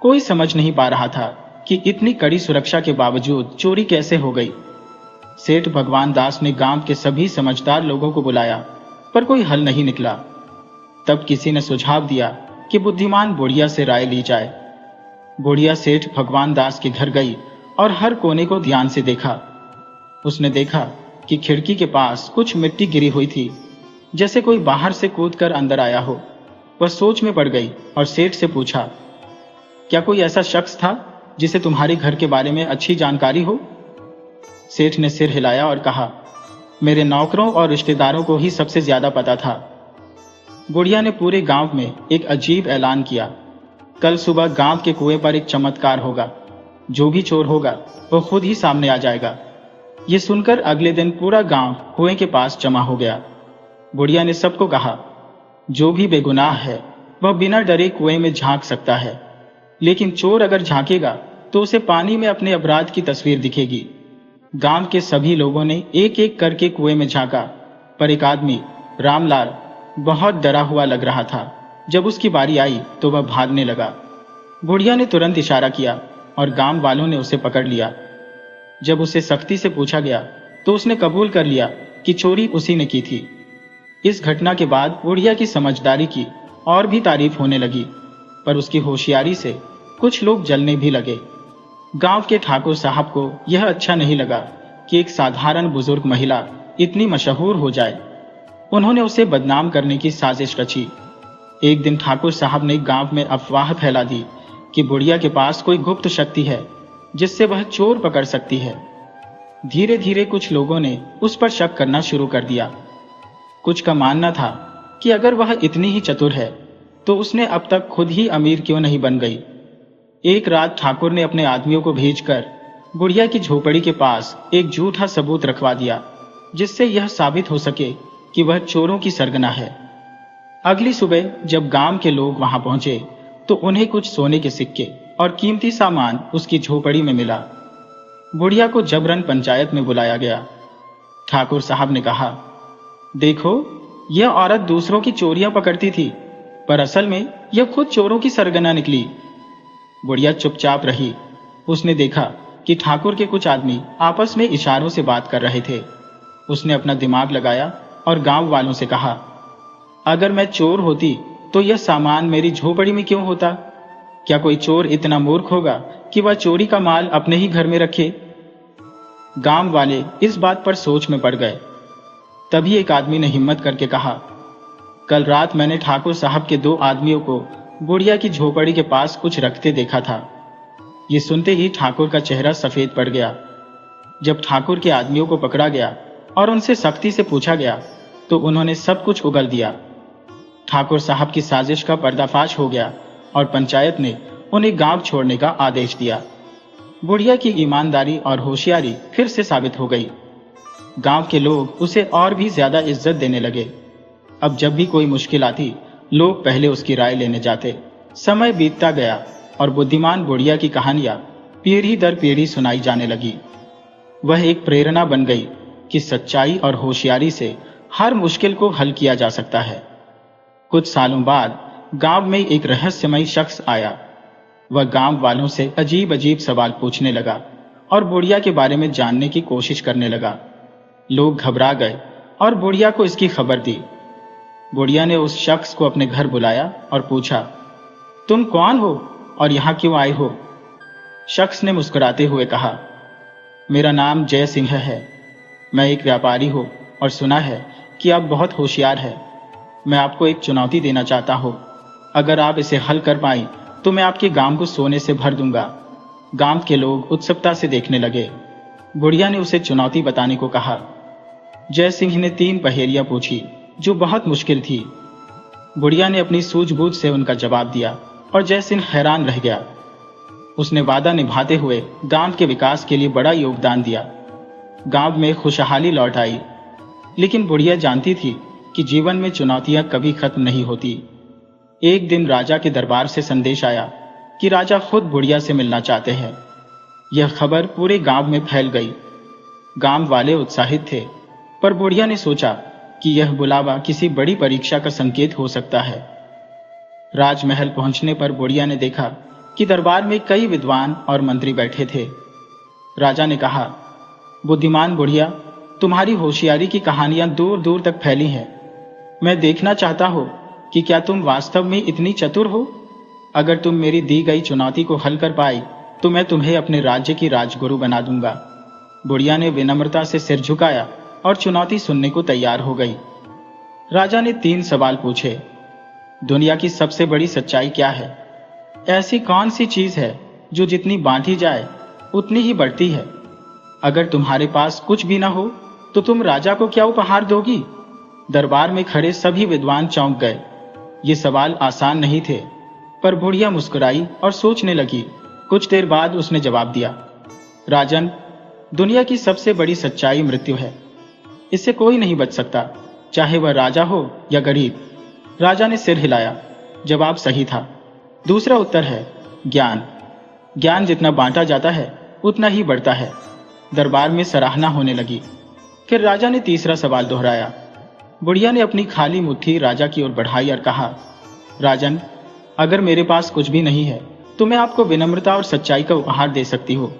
कोई समझ नहीं पा रहा था कि इतनी कड़ी सुरक्षा के बावजूद चोरी कैसे हो गई। सेठ भगवान दास ने गांव के सभी समझदार लोगों को बुलाया, पर कोई हल नहीं निकला। तब किसी ने सुझाव दिया कि बुद्धिमान बुढ़िया से राय ली जाए। बुढ़िया सेठ भगवान दास के घर गई और हर कोने को ध्यान से देखा। उसने देखा कि खिड़की के पास कुछ मिट्टी गिरी हुई थी, जैसे कोई बाहर से कूदकर अंदर आया हो। वह सोच में पड़ गई और सेठ से पूछा, क्या कोई ऐसा शख्स था जिसे तुम्हारे घर के बारे में अच्छी जानकारी हो? सेठ ने सिर हिलाया और कहा, मेरे नौकरों और रिश्तेदारों को ही सबसे ज्यादा पता था। बुढ़िया ने पूरे गांव में एक अजीब ऐलान किया, कल सुबह गांव के कुएं पर एक चमत्कार होगा। जो भी चोर होगा वो खुद ही सामने आ जाएगा। ये सुनकर अगले दिन पूरा गांव कुएं के पास जमा हो गया। बुढ़िया ने सबको कहा, जो भी बेगुनाह है वह बिना डरे कुएं में झांक सकता है, लेकिन चोर अगर झांकेगा तो उसे पानी में अपने अपराध की तस्वीर दिखेगी। गांव के सभी लोगों ने एक एक करके कुएं में झांका, पर एक आदमी रामलाल बहुत डरा हुआ लग रहा था। जब उसकी बारी आई तो वह भागने लगा। बुढ़िया ने तुरंत इशारा किया और गांव वालों ने उसे पकड़ लिया। जब उसे सख्ती से पूछा गया तो उसने कबूल कर लिया कि चोरी उसी ने की थी। इस घटना के बाद बुढ़िया की समझदारी की और भी तारीफ होने लगी, पर उसकी होशियारी से कुछ लोग जलने भी लगे। गांव के ठाकुर साहब को यह अच्छा नहीं लगा कि एक साधारण बुजुर्ग महिला इतनी मशहूर हो जाए। उन्होंने उसे बदनाम करने की साजिश रची। एक दिन ठाकुर साहब ने गांव में अफवाह फैला दी कि बुढ़िया के पास कोई गुप्त शक्ति है जिससे वह चोर पकड़ सकती है। धीरे धीरे कुछ लोगों ने उस पर शक करना शुरू कर दिया। कुछ का मानना था कि अगर वह इतनी ही चतुर है तो उसने अब तक खुद ही अमीर क्यों नहीं बन गई। एक रात ठाकुर ने अपने आदमियों को भेजकर बुढ़िया की झोपड़ी के पास एक झूठा सबूत रखवा दिया, जिससे यह साबित हो सके कि वह चोरों की सरगना है। अगली सुबह जब गांव के लोग वहां पहुंचे तो उन्हें कुछ सोने के सिक्के और कीमती सामान उसकी झोपड़ी में मिला। बुढ़िया को जबरन पंचायत में बुलाया गया। ठाकुर साहब ने कहा, देखो, यह औरत दूसरों की चोरियां पकड़ती थी, पर असल में यह खुद चोरों की सरगना निकली। बुढ़िया चुपचाप रही। उसने देखा कि ठाकुर के कुछ आदमी आपस में इशारों से बात कर रहे थे। उसने अपना दिमाग लगाया और गांव वालों से कहा, अगर मैं चोर होती तो यह सामान मेरी झोपड़ी में क्यों होता? क्या कोई चोर इतना मूर्ख होगा कि वह चोरी का माल अपने ही घर में रखे? गांव वाले इस बात पर सोच में पड़ गए। तभी एक आदमी ने हिम्मत करके कहा, कल रात मैंने ठाकुर साहब के 2 आदमियों को बुढ़िया की झोपड़ी के पास कुछ रखते देखा था। ये सुनते ही ठाकुर का चेहरा सफेद पड़ गया। जब ठाकुर के आदमियों को पकड़ा गया और उनसे सख्ती से पूछा गया तो उन्होंने सब कुछ उगल दिया। ठाकुर साहब की साजिश का पर्दाफाश हो गया और पंचायत ने उन्हें गांव छोड़ने का आदेश दिया। बुढ़िया की ईमानदारी और होशियारी फिर से साबित हो गई। गांव के लोग उसे और भी ज्यादा इज्जत देने लगे। अब जब भी कोई मुश्किल आती, लोग पहले उसकी राय लेने जाते। समय बीतता गया और बुद्धिमान बुढ़िया की कहानियां पीढ़ी दर पीढ़ी सुनाई जाने लगी। वह एक प्रेरणा बन गई कि सच्चाई और होशियारी से हर मुश्किल को हल किया जा सकता है। कुछ सालों बाद गांव में एक रहस्यमयी शख्स आया। वह गांव वालों से अजीब अजीब सवाल पूछने लगा और बुढ़िया के बारे में जानने की कोशिश करने लगा। लोग घबरा गए और बुढ़िया को इसकी खबर दी। बुढ़िया ने उस शख्स को अपने घर बुलाया और पूछा, तुम कौन हो और यहां क्यों आए हो? शख्स ने मुस्कुराते हुए कहा, मेरा नाम जय सिंह है। मैं एक व्यापारी हूं और सुना है कि आप बहुत होशियार हैं। मैं आपको एक चुनौती देना चाहता हूं। अगर आप इसे हल कर पाई तो मैं आपके गांव को सोने से भर दूंगा। गांव के लोग उत्सुकता से देखने लगे। बुढ़िया ने उसे चुनौती बताने को कहा। जय सिंह ने 3 पहेलियां पूछी जो बहुत मुश्किल थी। बुढ़िया ने अपनी सूझबूझ से उनका जवाब दिया और जय सिंह हैरान रह गया। उसने वादा निभाते हुए गांव के विकास के लिए बड़ा योगदान दिया। गांव में खुशहाली लौट आई। लेकिन बुढ़िया जानती थी कि जीवन में चुनौतियां कभी खत्म नहीं होती। एक दिन राजा के दरबार से संदेश आया कि राजा खुद बुढ़िया से मिलना चाहते हैं। यह खबर पूरे गांव में फैल गई। गांव वाले उत्साहित थे, पर बुढ़िया ने सोचा कि यह बुलावा किसी बड़ी परीक्षा का संकेत हो सकता है। राजमहल पहुंचने पर बुढ़िया ने देखा कि दरबार में कई विद्वान और मंत्री बैठे थे। राजा ने कहा, बुद्धिमान बुढ़िया, तुम्हारी होशियारी की कहानियां दूर दूर तक फैली हैं। मैं देखना चाहता हूं कि क्या तुम वास्तव में इतनी चतुर हो। अगर तुम मेरी दी गई चुनौती को हल कर पाई तो मैं तुम्हें अपने राज्य की राजगुरु बना दूंगा। बुढ़िया ने विनम्रता से सिर झुकाया और चुनौती सुनने को तैयार हो गई। राजा ने 3 सवाल पूछे। दुनिया की सबसे बड़ी सच्चाई क्या है? ऐसी कौन सी चीज है जो जितनी बांटी जाए उतनी ही बढ़ती है? अगर तुम्हारे पास कुछ भी ना हो तो तुम राजा को क्या उपहार दोगी? दरबार में खड़े सभी विद्वान चौंक गए। ये सवाल आसान नहीं थे, पर बुढ़िया मुस्कुराई और सोचने लगी। कुछ देर बाद उसने जवाब दिया, राजन, दुनिया की सबसे बड़ी सच्चाई मृत्यु है। इससे कोई नहीं बच सकता, चाहे वह राजा हो या गरीब। राजा ने सिर हिलाया। जवाब सही था। दूसरा उत्तर है ज्ञान। ज्ञान जितना बांटा जाता है उतना ही बढ़ता है। दरबार में सराहना होने लगी। फिर राजा ने तीसरा सवाल दोहराया। बुढ़िया ने अपनी खाली मुट्ठी राजा की ओर बढ़ाई और कहा, राजन, अगर मेरे पास कुछ भी नहीं है तो मैं आपको विनम्रता और सच्चाई का उपहार दे सकती हूँ।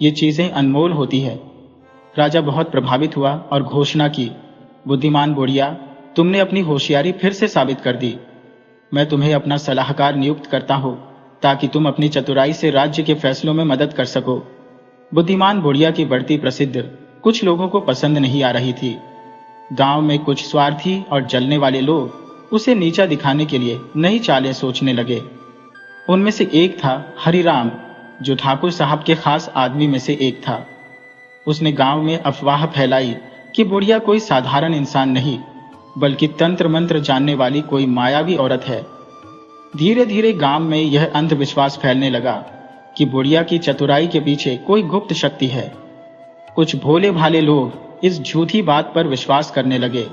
ये चीजें अनमोल होती है। राजा बहुत प्रभावित हुआ और घोषणा की, बुद्धिमान बुढ़िया, तुमने अपनी होशियारी फिर से साबित कर दी। मैं तुम्हें अपना सलाहकार नियुक्त करता हूँ ताकि तुम अपनी चतुराई से राज्य के फैसलों में मदद कर सको। बुद्धिमान बुढ़िया की बढ़ती प्रसिद्ध कुछ लोगों को पसंद नहीं आ रही थी। गांव में कुछ स्वार्थी और जलने वाले लोग उसे नीचा दिखाने के लिए नई चालें सोचने लगे। उनमें से एक था हरिराम, जो ठाकुर साहब के खास आदमी में से एक था। उसने गांव में अफवाह फैलाई कि बुढ़िया कोई साधारण इंसान नहीं, बल्कि तंत्र मंत्र जानने वाली कोई मायावी औरत है। धीरे धीरे गांव में यह अंधविश्वास फैलने लगा कि बुढ़िया की चतुराई के पीछे कोई गुप्त शक्ति है। कुछ भोले भाले लोग इस झूठी बात पर विश्वास करने लगे,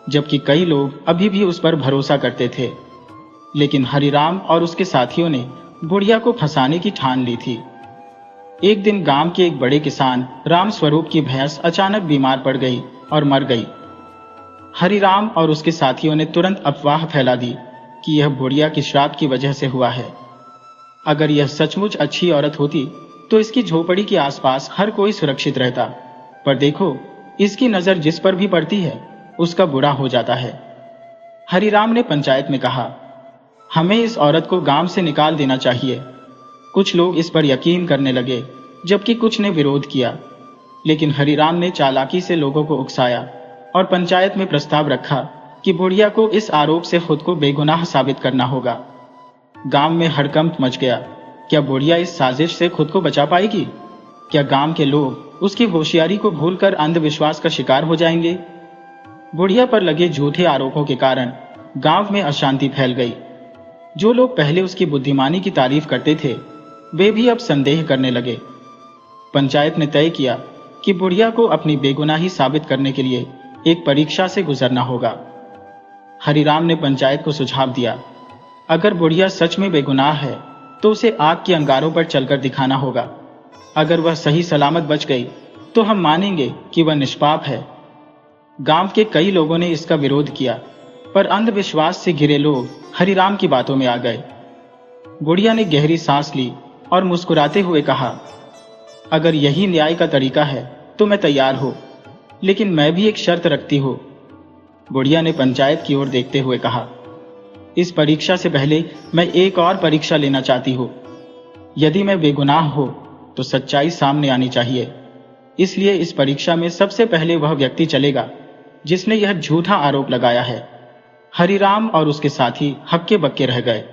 जबकि कई लोग अभी भी उस पर भरोसा करते थे। लेकिन हरिराम और उसके साथियों ने बुढ़िया को फंसाने की ठान ली थी। एक दिन गांव के एक बड़े किसान राम स्वरूप की भैंस अचानक बीमार पड़ गई और मर गई। हरिराम और उसके साथियों ने तुरंत अफवाह फैला दी कि यह बुढ़िया की श्राप की वजह से हुआ है। अगर यह सचमुच अच्छी औरत होती तो इसकी झोपड़ी के आसपास हर कोई सुरक्षित रहता, पर देखो, इसकी नजर जिस पर भी पड़ती है उसका बुरा हो जाता है। हरिराम ने पंचायत में कहा, हमें इस औरत को गांव से निकाल देना चाहिए। कुछ लोग इस पर यकीन करने लगे, जबकि कुछ ने विरोध किया। लेकिन हरिराम ने चालाकी से लोगों को उकसाया और पंचायत में प्रस्ताव रखा कि बुढ़िया को इस आरोप से खुद को बेगुनाह साबित करना होगा। गांव में हड़कंप मच गया। क्या बुढ़िया इस साजिश से खुद को बचा पाएगी? क्या गांव के लोग उसकी होशियारी को भूलकर अंधविश्वास का शिकार हो जाएंगे? बुढ़िया पर लगे झूठे आरोपों के कारण गांव में अशांति फैल गई। जो लोग पहले उसकी बुद्धिमानी की तारीफ करते थे, वे भी अब संदेह करने लगे। पंचायत ने तय किया कि बुढ़िया को अपनी बेगुनाही साबित करने के लिए एक परीक्षा से गुजरना होगा। हरिराम ने पंचायत को सुझाव दिया, अगर बुढ़िया सच में बेगुनाह है तो उसे आग के अंगारों पर चलकर दिखाना होगा। अगर वह सही सलामत बच गई तो हम मानेंगे कि वह निष्पाप है। गांव के कई लोगों ने इसका विरोध किया, पर अंधविश्वास से घिरे लोग हरिराम की बातों में आ गए। बुढ़िया ने गहरी सांस ली और मुस्कुराते हुए कहा, अगर यही न्याय का तरीका है तो मैं तैयार हूं, लेकिन मैं भी एक शर्त रखती हूं। बुढ़िया ने पंचायत की ओर देखते हुए कहा, इस परीक्षा से पहले मैं एक और परीक्षा लेना चाहती हूं। यदि मैं बेगुनाह हो तो सच्चाई सामने आनी चाहिए। इसलिए इस परीक्षा में सबसे पहले वह व्यक्ति चलेगा जिसने यह झूठा आरोप लगाया है। हरिराम और उसके साथी हक्के बक्के रह गए।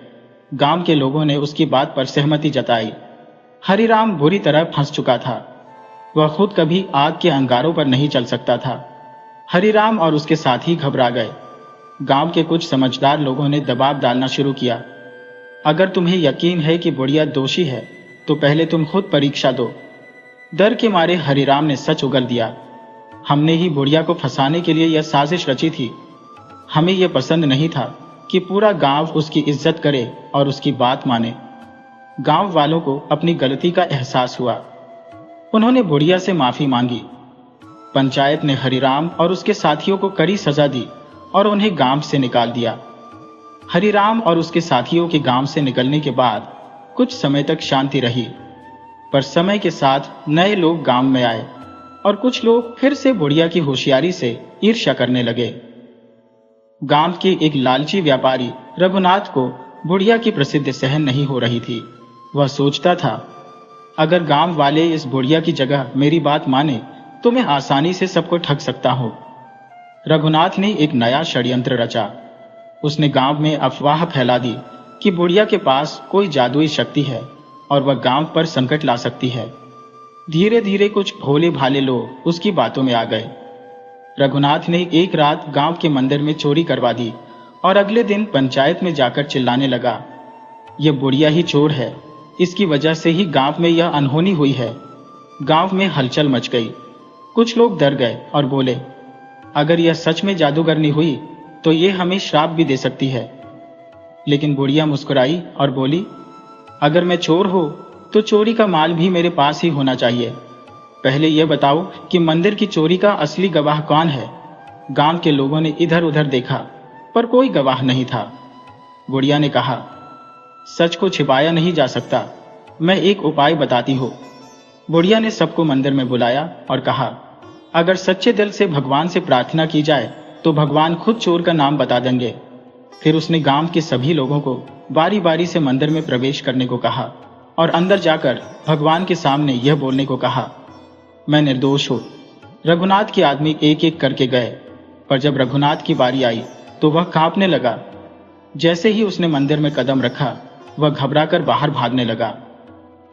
गांव के लोगों ने उसकी बात पर सहमति जताई। हरिराम बुरी तरह फंस चुका था। वह खुद कभी आग के अंगारों पर नहीं चल सकता था। हरिराम और उसके साथी घबरा गए। गांव के कुछ समझदार लोगों ने दबाव डालना शुरू किया, अगर तुम्हें यकीन है कि बुढ़िया दोषी है तो पहले तुम खुद परीक्षा दो। डर के मारे हरिराम ने सच उगल दिया, हमने ही बुढ़िया को फंसाने के लिए यह साजिश रची थी। हमें यह पसंद नहीं था कि पूरा गांव उसकी इज्जत करे और उसकी बात माने। गांव वालों को अपनी गलती का एहसास हुआ। उन्होंने बुढ़िया से माफी मांगी। पंचायत ने हरिराम और उसके साथियों को कड़ी सजा दी और उन्हें गांव से निकाल दिया। हरिराम और उसके साथियों के गांव से निकलने के बाद कुछ समय तक शांति रही, पर समय के साथ नए लोग गांव में आए और कुछ लोग फिर से बुढ़िया की होशियारी से ईर्ष्या करने लगे। गांव के एक लालची व्यापारी रघुनाथ को बुढ़िया की प्रसिद्धि सहन नहीं हो रही थी। वह सोचता था, अगर गांव वाले इस बुढ़िया की जगह मेरी बात माने तो मैं आसानी से सबको ठग सकता हूं। रघुनाथ ने एक नया षड्यंत्र रचा। उसने गांव में अफवाह फैला दी कि बुढ़िया के पास कोई जादुई शक्ति है और वह गांव पर संकट ला सकती है। धीरे धीरे कुछ भोले भाले लोग उसकी बातों में आ गए। रघुनाथ ने एक रात गांव के मंदिर में चोरी करवा दी और अगले दिन पंचायत में जाकर चिल्लाने लगा, यह बुढ़िया ही चोर है, इसकी वजह से ही गांव में यह अनहोनी हुई है। गांव में हलचल मच गई। कुछ लोग डर गए और बोले, अगर यह सच में जादूगरनी हुई तो यह हमें श्राप भी दे सकती है। लेकिन बुढ़िया मुस्कुराई और बोली, अगर मैं चोर हो तो चोरी का माल भी मेरे पास ही होना चाहिए। पहले यह बताओ कि मंदिर की चोरी का असली गवाह कौन है। गांव के लोगों ने इधर उधर देखा, पर कोई गवाह नहीं था। बुढ़िया ने कहा, सच को छिपाया नहीं जा सकता, मैं एक उपाय बताती हूँ। बुढ़िया ने सबको मंदिर में बुलाया और कहा, अगर सच्चे दिल से भगवान से प्रार्थना की जाए तो भगवान खुद चोर का नाम बता देंगे। फिर उसने गांव के सभी लोगों को बारी बारी से मंदिर में प्रवेश करने को कहा और अंदर जाकर भगवान के सामने यह बोलने को कहा, मैं निर्दोष हूं। रघुनाथ के आदमी एक एक करके गए, पर जब रघुनाथ की बारी आई तो वह कांपने लगा। जैसे ही उसने मंदिर में कदम रखा, वह घबराकर बाहर भागने लगा।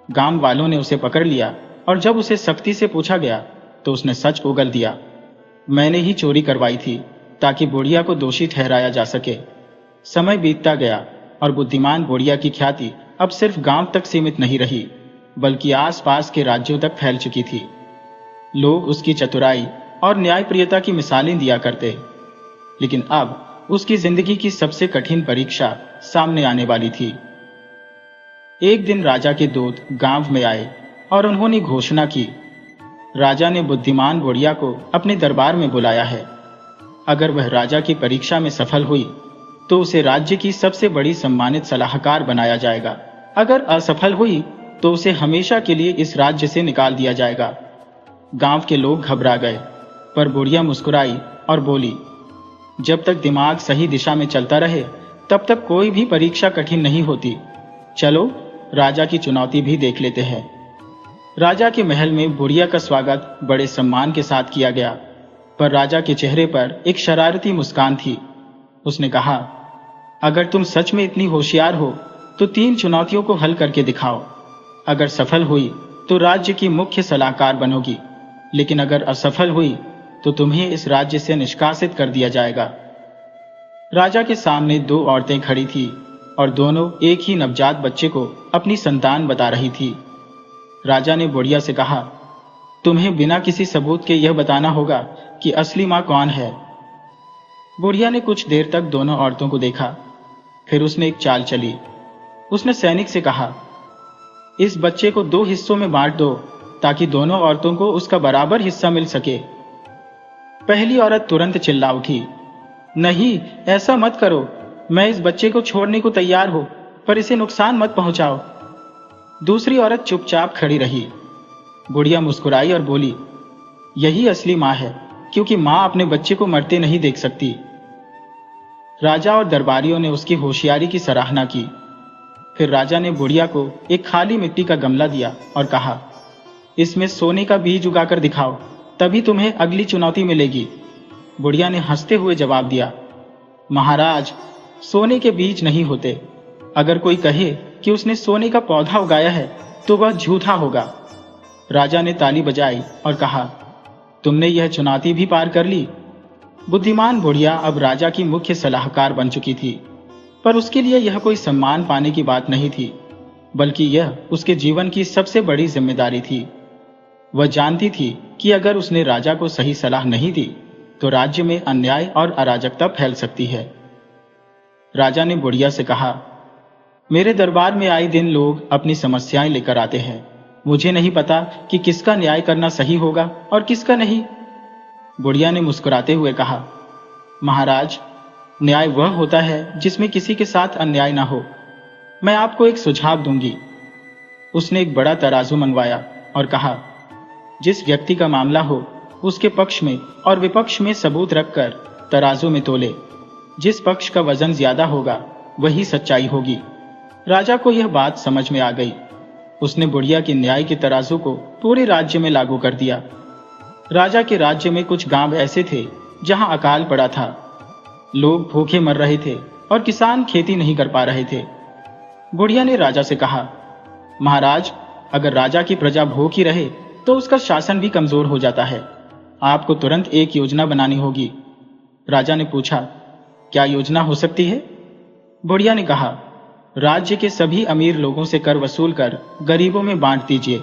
गांव वालों ने उसे पकड़ लिया और जब उसे सख्ती से पूछा गया तो उसने सच उगल दिया, मैंने ही चोरी करवाई थी, ताकि बुढ़िया को दोषी ठहराया जा सके। समय बीतता गया और बुद्धिमान बुढ़िया की ख्याति अब सिर्फ गांव तक सीमित नहीं रही, बल्कि आसपास के राज्यों तक फैल चुकी थी। लोग उसकी चतुराई और न्यायप्रियता की मिसालें दिया करते, लेकिन अब उसकी जिंदगी की सबसे कठिन परीक्षा सामने आने वाली थी। एक दिन राजा के दूत गांव में आए और उन्होंने घोषणा की, राजा ने बुद्धिमान बुढ़िया को अपने दरबार में बुलाया है। अगर वह राजा की परीक्षा में सफल हुई तो उसे राज्य की सबसे बड़ी सम्मानित सलाहकार बनाया जाएगा। अगर असफल हुई तो उसे हमेशा के लिए इस राज्य से निकाल दिया जाएगा। गांव के लोग घबरा गए, पर बुढ़िया मुस्कुराई और बोली, जब तक दिमाग सही दिशा में चलता रहे तब तक कोई भी परीक्षा कठिन नहीं होती। चलो राजा की चुनौती भी देख लेते हैं। राजा के महल में बुढ़िया का स्वागत बड़े सम्मान के साथ किया गया, पर राजा के चेहरे पर एक शरारती मुस्कान थी। उसने कहा, अगर तुम सच में इतनी होशियार हो तो 3 चुनौतियों को हल करके दिखाओ। अगर सफल हुई तो राज्य की मुख्य सलाहकार बनोगी, लेकिन अगर असफल हुई तो तुम्हें इस राज्य से निष्कासित कर दिया जाएगा। राजा के सामने 2 औरतें खड़ी थी और दोनों एक ही नवजात बच्चे को अपनी संतान बता रही थी। राजा ने बुढ़िया से कहा, तुम्हें बिना किसी सबूत के यह बताना होगा कि असली मां कौन है। बुढ़िया ने कुछ देर तक दोनों औरतों को देखा, फिर उसने एक चाल चली। उसने सैनिक से कहा, इस बच्चे को 2 हिस्सों में बांट दो ताकि दोनों औरतों को उसका बराबर हिस्सा मिल सके। पहली औरत तुरंत चिल्ला उठी, नहीं, ऐसा मत करो। मैं इस बच्चे को छोड़ने को तैयार हूं, पर इसे नुकसान मत पहुंचाओ। दूसरी औरत चुपचाप खड़ी रही। बुढ़िया मुस्कुराई और बोली, यही असली मां है, क्योंकि मां अपने बच्चे को मरते नहीं देख सकती। राजा और दरबारियों ने उसकी होशियारी की सराहना की। फिर राजा ने बुढ़िया को एक खाली मिट्टी का गमला दिया और कहा, इसमें सोने का बीज उगाकर दिखाओ, तभी तुम्हें अगली चुनौती मिलेगी। बुढ़िया ने हंसते हुए जवाब दिया, महाराज, सोने के बीज नहीं होते। अगर कोई कहे कि उसने सोने का पौधा उगाया है तो वह झूठा होगा। राजा ने ताली बजाई और कहा, तुमने यह चुनौती भी पार कर ली। बुद्धिमान बुढ़िया अब राजा की मुख्य सलाहकार बन चुकी थी, पर उसके लिए यह कोई सम्मान पाने की बात नहीं थी, बल्कि यह उसके जीवन की सबसे बड़ी जिम्मेदारी थी। वह जानती थी कि अगर उसने राजा को सही सलाह नहीं दी तो राज्य में अन्याय और अराजकता फैल सकती है। राजा ने बुढ़िया से कहा, मेरे दरबार में आए दिन लोग अपनी समस्याएं लेकर आते हैं। मुझे नहीं पता कि किसका न्याय करना सही होगा और किसका नहीं। बुढ़िया ने मुस्कुराते हुए कहा, महाराज, न्याय वह होता है जिसमें किसी के साथ अन्याय ना हो। मैं आपको एक सुझाव दूंगी। उसने एक बड़ा तराजू मंगवाया और कहा, जिस व्यक्ति का मामला हो उसके पक्ष में और विपक्ष में सबूत रखकर तराजू में तोले। जिस पक्ष का वजन ज्यादा होगा वही सच्चाई होगी। राजा को यह बात समझ में आ गई। उसने बुढ़िया के न्याय के तराजू को पूरे राज्य में लागू कर दिया। राजा के राज्य में कुछ गांव ऐसे थे जहां अकाल पड़ा था। लोग भूखे मर रहे थे और किसान खेती नहीं कर पा रहे थे। बुढ़िया ने राजा से कहा, महाराज, अगर राजा की प्रजा भूखी रहे तो उसका शासन भी कमजोर हो जाता है। आपको तुरंत एक योजना बनानी होगी। राजा ने पूछा, क्या योजना हो सकती है? बुढ़िया ने कहा, राज्य के सभी अमीर लोगों से कर वसूल कर गरीबों में बांट दीजिए।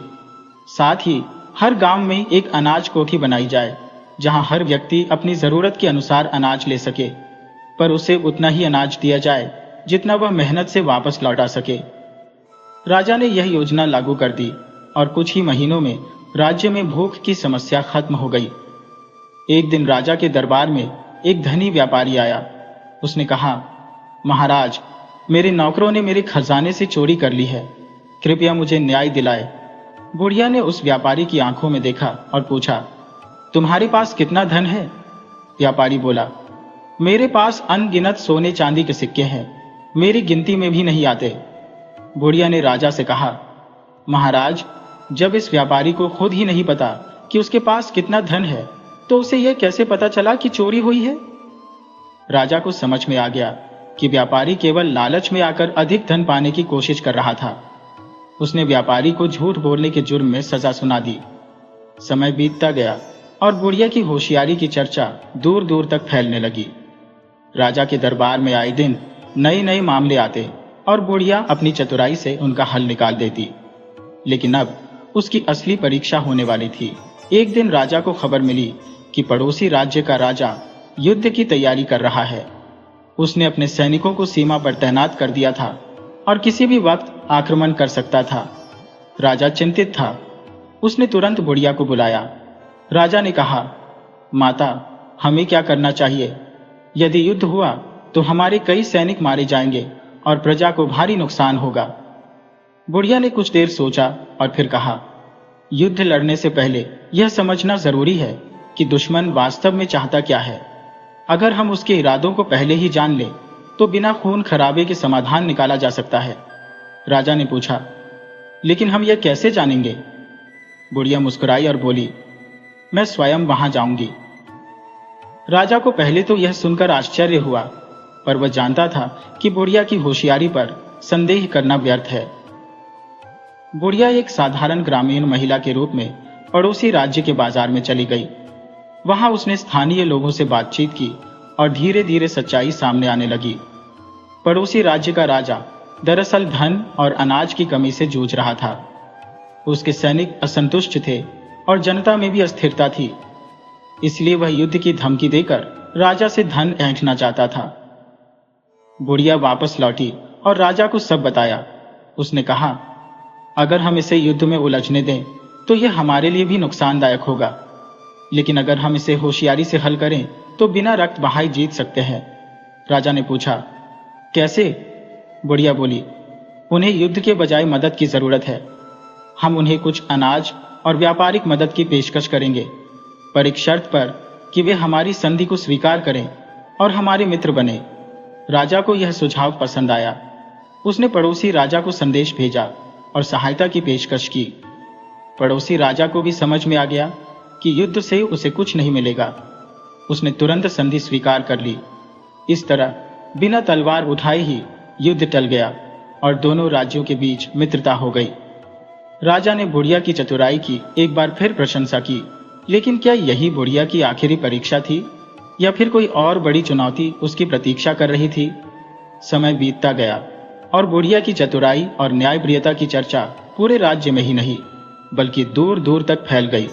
साथ ही हर गांव में एक अनाज कोठी बनाई जाए जहां हर व्यक्ति अपनी जरूरत के अनुसार अनाज ले सके, पर उसे उतना ही अनाज दिया जाए जितना वह मेहनत से वापस लौटा सके। राजा ने यह योजना लागू कर दी और कुछ ही महीनों में राज्य में भूख की समस्या खत्म हो गई। एक दिन राजा के दरबार में एक धनी व्यापारी आया। उसने कहा, महाराज, मेरे नौकरों ने मेरे खजाने से चोरी कर ली है, कृपया मुझे न्याय दिलाए। बुढ़िया ने उस व्यापारी की आंखों में देखा और पूछा, तुम्हारे पास कितना धन है? व्यापारी बोला, मेरे पास अनगिनत सोने चांदी के सिक्के हैं, मेरी गिनती में भी नहीं आते। बुढ़िया ने राजा से कहा, महाराज, जब इस व्यापारी को खुद ही नहीं पता कि उसके पास कितना धन है तो उसे यह कैसे पता चला कि चोरी हुई है? राजा को समझ में आ गया कि व्यापारी केवल लालच में आकर अधिक धन पाने की कोशिश कर रहा था। उसने व्यापारी को झूठ बोलने के जुर्म में सजा सुना दी। समय बीतता गया और बुढ़िया की होशियारी की चर्चा दूर दूर तक फैलने लगी। राजा के दरबार में आए दिन नए नए मामले आते और बुढ़िया अपनी चतुराई से उनका हल निकाल देती। लेकिन अब उसकी असली परीक्षा होने वाली थी। एक दिन राजा को खबर मिली कि पड़ोसी राज्य का राजा युद्ध की तैयारी कर रहा है। उसने अपने सैनिकों को सीमा पर तैनात कर दिया था और किसी भी वक्त आक्रमण कर सकता था। राजा चिंतित था। उसने तुरंत बुढ़िया को बुलाया। राजा ने कहा, माता, हमें क्या करना चाहिए? यदि युद्ध हुआ तो हमारे कई सैनिक मारे जाएंगे और प्रजा को भारी नुकसान होगा। बुढ़िया ने कुछ देर सोचा और फिर कहा, युद्ध लड़ने से पहले यह समझना जरूरी है कि दुश्मन वास्तव में चाहता क्या है। अगर हम उसके इरादों को पहले ही जान ले तो बिना खून खराबे के समाधान निकाला जा सकता है। राजा ने पूछा, लेकिन हम यह कैसे जानेंगे? बुढ़िया मुस्कुराई और बोली, मैं स्वयं वहां जाऊंगी। राजा को पहले तो यह सुनकर आश्चर्य हुआ, पर वह जानता था कि बुढ़िया की होशियारी पर संदेह करना व्यर्थ है। बुढ़िया एक साधारण ग्रामीण महिला के रूप में पड़ोसी राज्य के बाजार में चली गई। वहां उसने स्थानीय लोगों से बातचीत की और धीरे धीरे सच्चाई सामने आने लगी। पड़ोसी राज्य का राजा दरअसल धन और अनाज की कमी से जूझ रहा था। उसके सैनिक असंतुष्ट थे और जनता में भी अस्थिरता थी। इसलिए वह युद्ध की धमकी देकर राजा से धन ऐंठना चाहता था। बुढ़िया वापस लौटी और राजा को सब बताया। उसने कहा, अगर हम इसे युद्ध में उलझने दें तो यह हमारे लिए भी नुकसानदायक होगा, लेकिन अगर हम इसे होशियारी से हल करें तो बिना रक्त बहाए जीत सकते हैं। राजा ने पूछा, कैसे? बुढ़िया बोली, उन्हें युद्ध के बजाय मदद की जरूरत है। हम उन्हें कुछ अनाज और व्यापारिक मदद की पेशकश करेंगे, पर एक शर्त पर कि वे हमारी संधि को स्वीकार करें और हमारे मित्र बने। राजा को यह सुझाव पसंद आया। उसने पड़ोसी राजा को संदेश भेजा और सहायता की पेशकश की। पड़ोसी राजा को भी समझ में आ गया कि युद्ध से उसे कुछ नहीं मिलेगा। उसने तुरंत संधि स्वीकार कर ली। इस तरह बिना तलवार उठाए ही युद्ध टल गया और दोनों राज्यों के बीच मित्रता हो गई। राजा ने बुढ़िया की चतुराई की एक बार फिर प्रशंसा की, लेकिन क्या यही बुढ़िया की आखिरी परीक्षा थी या फिर कोई और बड़ी चुनौती उसकी प्रतीक्षा कर रही थी? समय बीतता गया और बुढ़िया की चतुराई और न्यायप्रियता की चर्चा पूरे राज्य में ही नहीं बल्कि दूर दूर तक फैल गई।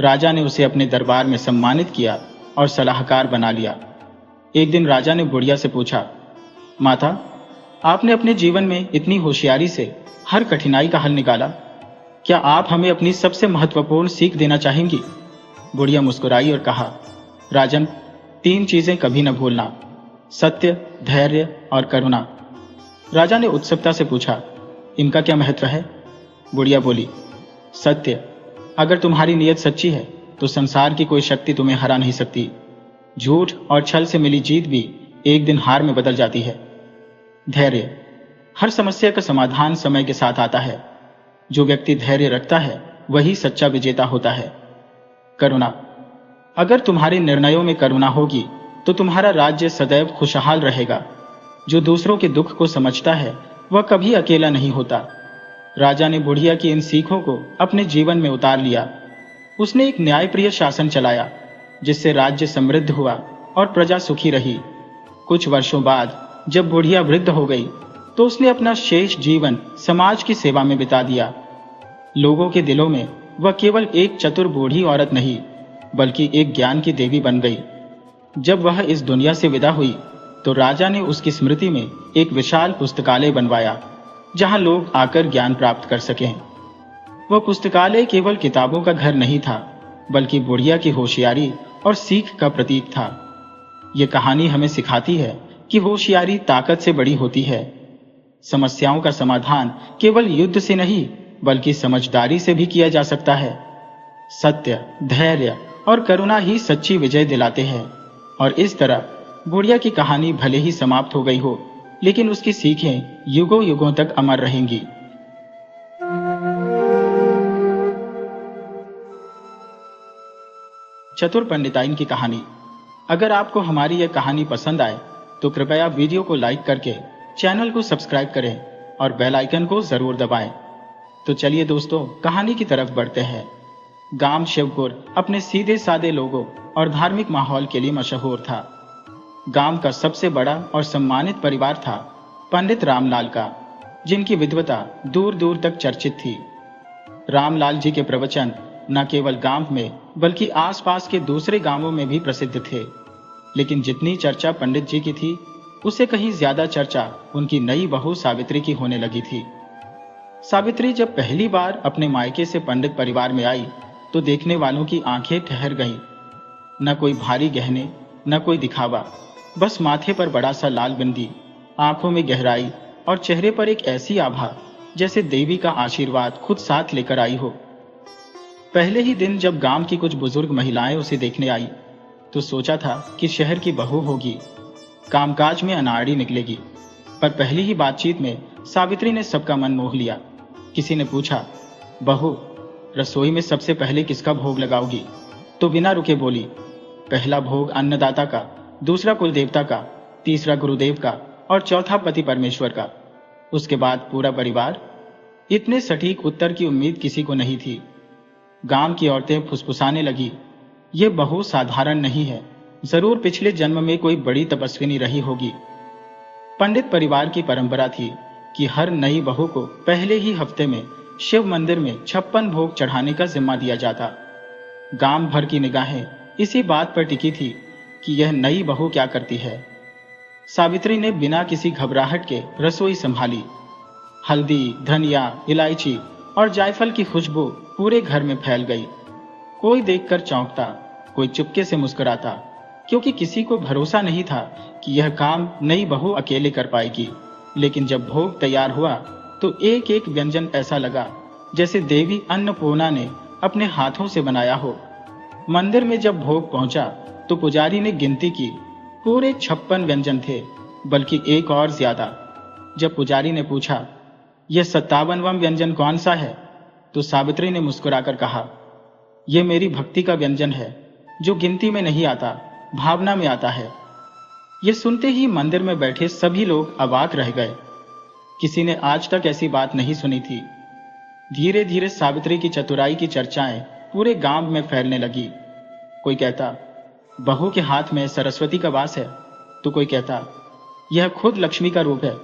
राजा ने उसे अपने दरबार में सम्मानित किया और सलाहकार बना लिया। एक दिन राजा ने बुढ़िया से पूछा, माता, आपने अपने जीवन में इतनी होशियारी से हर कठिनाई का हल निकाला, क्या आप हमें अपनी सबसे महत्वपूर्ण सीख देना चाहेंगी? बुढ़िया मुस्कुराई और कहा, राजन, 3 चीजें कभी न भूलना, सत्य, धैर्य और करुणा। राजा ने उत्सुकता से पूछा, इनका क्या महत्व है? बुढ़िया बोली, सत्य, अगर तुम्हारी नीयत सच्ची है तो संसार की कोई शक्ति तुम्हें हरा नहीं सकती। झूठ और छल से मिली जीत भी एक दिन हार में बदल जाती है। धैर्य, हर समस्या का समाधान समय के साथ आता है। जो व्यक्ति धैर्य रखता है वही सच्चा विजेता होता है। करुणा, अगर तुम्हारे निर्णयों में करुणा होगी तो तुम्हारा राज्य सदैव खुशहाल रहेगा। जो दूसरों के दुख को समझता है वह कभी अकेला नहीं होता। राजा ने बुढ़िया की इन सीखों को अपने जीवन में उतार लिया। उसने एक न्यायप्रिय शासन चलाया जिससे राज्य समृद्ध हुआ और प्रजा सुखी रही। कुछ वर्षों बाद जब बुढ़िया वृद्ध हो गई तो उसने अपना शेष जीवन समाज की सेवा में बिता दिया। लोगों के दिलों में वह केवल एक चतुर बूढ़ी औरत नहीं बल्कि एक ज्ञान की देवी बन गई। जब वह इस दुनिया से विदा हुई तो राजा ने उसकी स्मृति में एक विशाल पुस्तकालय बनवाया जहां लोग आकर ज्ञान प्राप्त कर सकें। वह पुस्तकालय केवल किताबों का घर नहीं था बल्कि बुढ़िया की होशियारी और सीख का प्रतीक था। यह कहानी हमें सिखाती है कि होशियारी ताकत से बड़ी होती है। समस्याओं का समाधान केवल युद्ध से नहीं बल्कि समझदारी से भी किया जा सकता है। सत्य, धैर्य और करुणा ही सच्ची विजय दिलाते हैं। और इस तरह बुढ़िया की कहानी भले ही समाप्त हो गई हो लेकिन उसकी सीखें युगों युगों तक अमर रहेंगी। चतुर पंडिताइन की कहानी। अगर आपको हमारी यह कहानी पसंद आए तो कृपया वीडियो को लाइक करके चैनल को सब्सक्राइब करें और बेल आइकन को जरूर दबाएं। तो चलिए दोस्तों, कहानी की तरफ बढ़ते हैं। गांव शिवपुर अपने सीधे सादे लोगों और धार्मिक माहौल के लिए मशहूर था। गांव का सबसे बड़ा और सम्मानित परिवार था पंडित रामलाल का, जिनकी विद्वता दूर दूर तक चर्चित थी। रामलाल जी के प्रवचन न केवल गांव में बल्कि आसपास के दूसरे गांवों में भी प्रसिद्ध थे। लेकिन जितनी चर्चा पंडित जी की थी, उससे कहीं ज्यादा चर्चा उनकी नई बहू सावित्री की होने लगी थी। सावित्री जब पहली बार अपने मायके से पंडित परिवार में आई तो देखने वालों की आंखें ठहर गईं। न कोई भारी गहने, न कोई दिखावा, बस माथे पर बड़ा सा लाल बिंदी, आंखों में गहराई और चेहरे पर एक ऐसी आभा जैसे देवी का आशीर्वाद खुद साथ लेकर आई हो। पहले ही दिन जब गांव की कुछ बुजुर्ग महिलाएं उसे देखने आई तो सोचा था कि शहर की बहू होगी, कामकाज में अनाड़ी निकलेगी। पर पहली ही बातचीत में सावित्री ने सबका मन मोह लिया। किसी ने पूछा, बहू, रसोई में सबसे पहले किसका भोग लगाओगी? तो बिना रुके बोली, पहला भोग अन्नदाता का, दूसरा कुल देवता का, तीसरा गुरुदेव का और चौथा पति परमेश्वर का, उसके बाद पूरा परिवार। इतने सटीक उत्तर की उम्मीद किसी को नहीं थी। गांव की औरतें फुसफुसाने लगी, ये बहू साधारण नहीं है, जरूर पिछले जन्म में कोई बड़ी तपस्विनी रही होगी। पंडित परिवार की परंपरा थी कि हर नई बहू को पहले ही हफ्ते में शिव मंदिर में 56 भोग चढ़ाने का जिम्मा दिया जाता। गांव भर की निगाहें इसी बात पर टिकी थी कि यह नई बहू क्या करती है। सावित्री ने बिना किसी घबराहट के रसोई संभाली। हल्दी, धनिया, इलायची और जायफल की खुशबू पूरे घर में फैल गई। कोई देखकर चौंकता, कोई चुपके से मुस्कुराता, क्योंकि किसी को भरोसा नहीं था कि यह काम नई बहू अकेले कर पाएगी। लेकिन जब भोग तैयार हुआ तो एक एक व्यंजन ऐसा लगा जैसे देवी अन्नपूर्णा ने अपने हाथों से बनाया हो। मंदिर में जब भोग पहुंचा तो पुजारी ने गिनती की, पूरे 56 व्यंजन थे, बल्कि एक और ज्यादा। जब पुजारी ने पूछा, यह 57वां व्यंजन कौन सा है? तो सावित्री ने मुस्कुराकर कहा, यह मेरी भक्ति का व्यंजन है, जो गिनती में नहीं आता, भावना में आता है। यह सुनते ही मंदिर में बैठे सभी लोग अवाक रह गए। किसी ने आज तक ऐसी बात नहीं सुनी थी। धीरे धीरे सावित्री की चतुराई की चर्चाएं पूरे गांव में फैलने लगी। कोई कहता, बहू के हाथ में सरस्वती का वास है, तो कोई कहता, यह खुद लक्ष्मी का रूप है।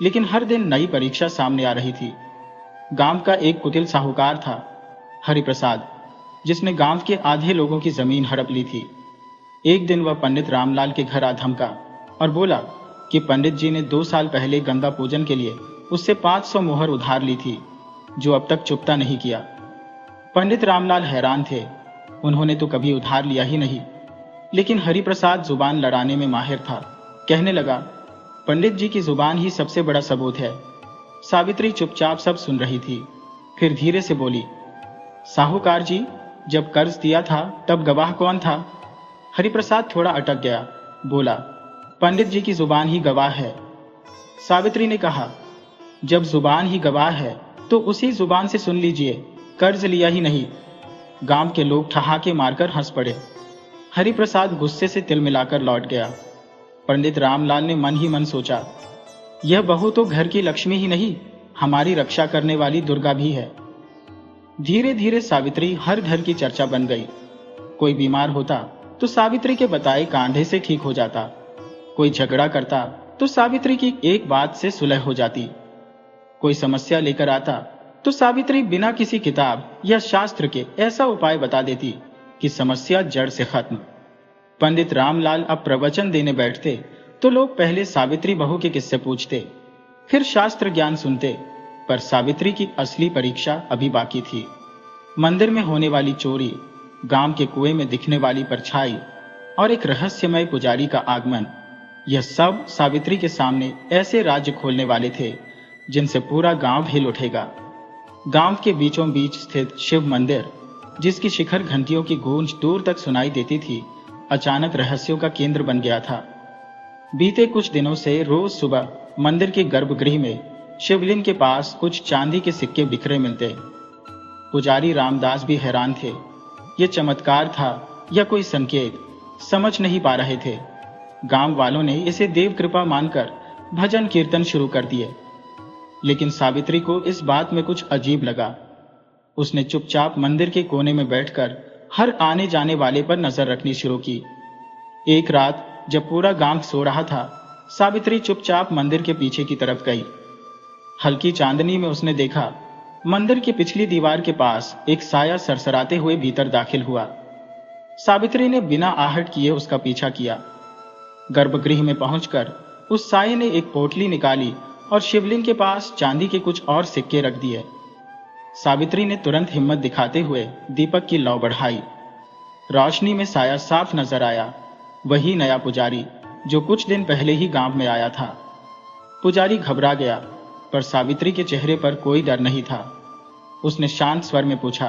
लेकिन हर दिन नई परीक्षा सामने आ रही थी। गांव का एक कुटिल साहूकार था, हरिप्रसाद, जिसने गांव के आधे लोगों की जमीन हड़प ली थी। एक दिन वह पंडित रामलाल के घर आ धमका और बोला कि पंडित जी ने 2 साल पहले गंगा पूजन के लिए उससे 500 मोहर उधार ली थी, जो अब तक चुकता नहीं किया। पंडित रामलाल हैरान थे, उन्होंने तो कभी उधार लिया ही नहीं। लेकिन हरिप्रसाद जुबान लड़ाने में माहिर था। कहने लगा, पंडित जी की जुबान ही सबसे बड़ा सबूत है। सावित्री चुपचाप सब सुन रही थी, फिर धीरे से बोली, साहूकार जी, जब कर्ज दिया था तब गवाह कौन था? हरिप्रसाद थोड़ा अटक गया, बोला, पंडित जी की जुबान ही गवाह है। सावित्री ने कहा, जब जुबान ही गवाह है तो उसी जुबान से सुन लीजिए, कर्ज लिया ही नहीं। गांव के लोग ठहाके मारकर हंस पड़े। हरिप्रसाद गुस्से से तिल मिलाकर लौट गया। पंडित रामलाल ने मन ही मन सोचा, यह बहू तो घर की लक्ष्मी ही नहीं, हमारी रक्षा करने वाली दुर्गा भी है। धीरे धीरे सावित्री हर घर की चर्चा बन गई। कोई बीमार होता तो सावित्री के बताए कांधे से ठीक हो जाता। कोई झगड़ा करता तो सावित्री की एक बात से सुलह हो जाती। कोई समस्या लेकर आता तो सावित्री बिना किसी किताब या शास्त्र के ऐसा उपाय बता देती कि समस्या जड़ से खत्म। पंडित रामलाल अब प्रवचन देने बैठते तो लोग पहले सावित्री बहू के किस्से पूछते, फिर शास्त्र ज्ञान सुनते। पर सावित्री की असली परीक्षा अभी बाकी थी। मंदिर में होने वाली चोरी, गांव के कुएं में दिखने वाली परछाई और एक रहस्यमय पुजारी का आगमन, यह सब सावित्री के सामने ऐसे राज्य खोलने वाले थे जिनसे पूरा गांव हिल उठेगा। गांव के बीचों बीच स्थित शिव मंदिर, जिसकी शिखर घंटियों की गूंज दूर तक सुनाई देती थी, अचानक रहस्यों का केंद्र बन गया था। बीते कुछ दिनों से रोज सुबह मंदिर के गर्भगृह में शिवलिंग के पास कुछ चांदी के सिक्के बिखरे मिलते। पुजारी रामदास भी हैरान थे। ये चमत्कार था या कोई संकेत, समझ नहीं पा रहे थे। गांव वालों ने इसे देव कृपा मानकर भजन कीर्तन शुरू कर दिए। लेकिन सावित्री को इस बात में कुछ अजीब लगा। उसने चुपचाप मंदिर के कोने में बैठकर हर आने जाने वाले पर नजर रखनी शुरू की। एक रात जब पूरा गांव सो रहा था, सावित्री चुपचाप मंदिर के पीछे की तरफ गई। हल्की चांदनी में उसने देखा मंदिर की पिछली दीवार के पास एक साया सरसराते हुए भीतर दाखिल हुआ। सावित्री ने बिना आहट किए उसका पीछा किया। गर्भगृह में पहुंचकर उस साये ने एक पोटली निकाली और शिवलिंग के पास चांदी के कुछ और सिक्के रख दिए। सावित्री ने तुरंत हिम्मत दिखाते हुए दीपक की लौ बढ़ाई। रोशनी में साया साफ नजर आया, वही नया पुजारी जो कुछ दिन पहले ही गांव में आया था। पुजारी घबरा गया, पर सावित्री के चेहरे पर कोई डर नहीं था। उसने शांत स्वर में पूछा,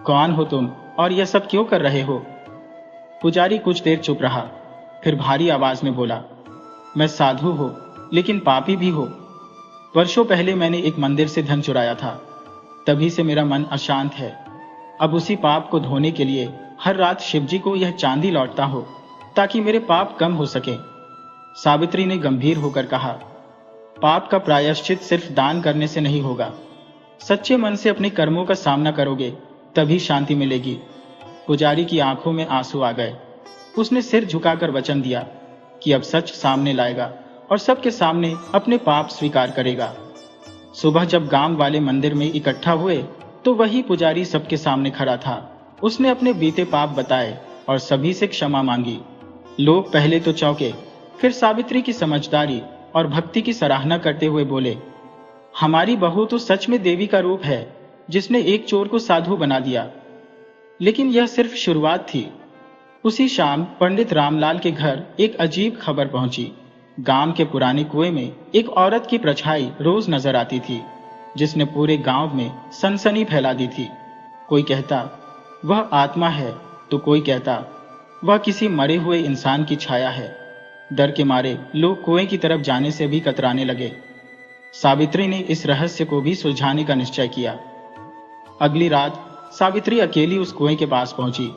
कौन हो तुम और यह सब क्यों कर रहे हो? पुजारी कुछ देर चुप रहा, फिर भारी आवाज में बोला, मैं साधु हूं, लेकिन पापी भी हूं। वर्षों पहले मैंने एक मंदिर से धन चुराया था, तभी से मेरा मन अशांत है। अब उसी पाप को धोने के लिए हर रात शिवजी को यह चांदी लौटता हो, ताकि मेरे पाप कम हो सके। सावित्री ने गंभीर होकर कहा, पाप का प्रायश्चित सिर्फ दान करने से नहीं होगा। सच्चे मन से अपने कर्मों का सामना करोगे तभी शांति मिलेगी। पुजारी की आंखों में आंसू आ गए। उसने सिर झुकाकर वचन दिया कि अब सच सामने लाएगा और सबके सामने अपने पाप स्वीकार करेगा। सुबह जब गांव वाले मंदिर में इकट्ठा हुए तो वही पुजारी सबके सामने खड़ा था। उसने अपने बीते पाप बताए और सभी से क्षमा मांगी। लोग पहले तो चौंके, फिर सावित्री की समझदारी और भक्ति की सराहना करते हुए बोले, हमारी बहू तो सच में देवी का रूप है, जिसने एक चोर को साधु बना दिया। लेकिन यह सिर्फ शुरुआत थी। उसी शाम पंडित रामलाल के घर एक अजीब खबर पहुंची। गांव के पुराने कुएं में एक औरत की परछाई रोज नजर आती थी, जिसने पूरे गांव में सनसनी फैला दी थी। कोई कहता वह आत्मा है, तो कोई कहता वह किसी मरे हुए इंसान की छाया है। डर के मारे लोग कुएं की तरफ जाने से भी कतराने लगे। सावित्री ने इस रहस्य को भी सुलझाने का निश्चय किया। अगली रात सावित्री अकेली उस कुएं के पास पहुंची।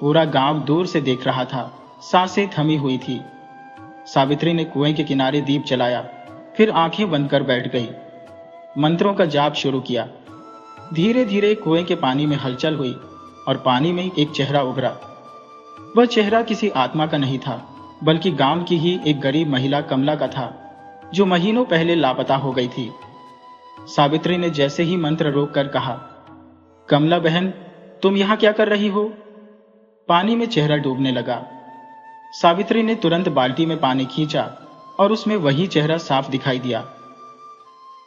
पूरा गांव दूर से देख रहा था, सांसें थमी हुई थी। सावित्री ने कुएं के किनारे दीप जलाया, फिर आंखें बंद कर बैठ गई। मंत्रों का जाप शुरू किया। धीरे धीरे कुएं के पानी में हलचल हुई और पानी में एक चेहरा उभरा। वह चेहरा किसी आत्मा का नहीं था, बल्कि गांव की ही एक गरीब महिला कमला का था, जो महीनों पहले लापता हो गई थी। सावित्री ने जैसे ही मंत्र रोककर कहा, कमला बहन, तुम यहां क्या कर रही हो? पानी में चेहरा डूबने लगा। सावित्री ने तुरंत बाल्टी में पानी खींचा और उसमें वही चेहरा साफ दिखाई दिया।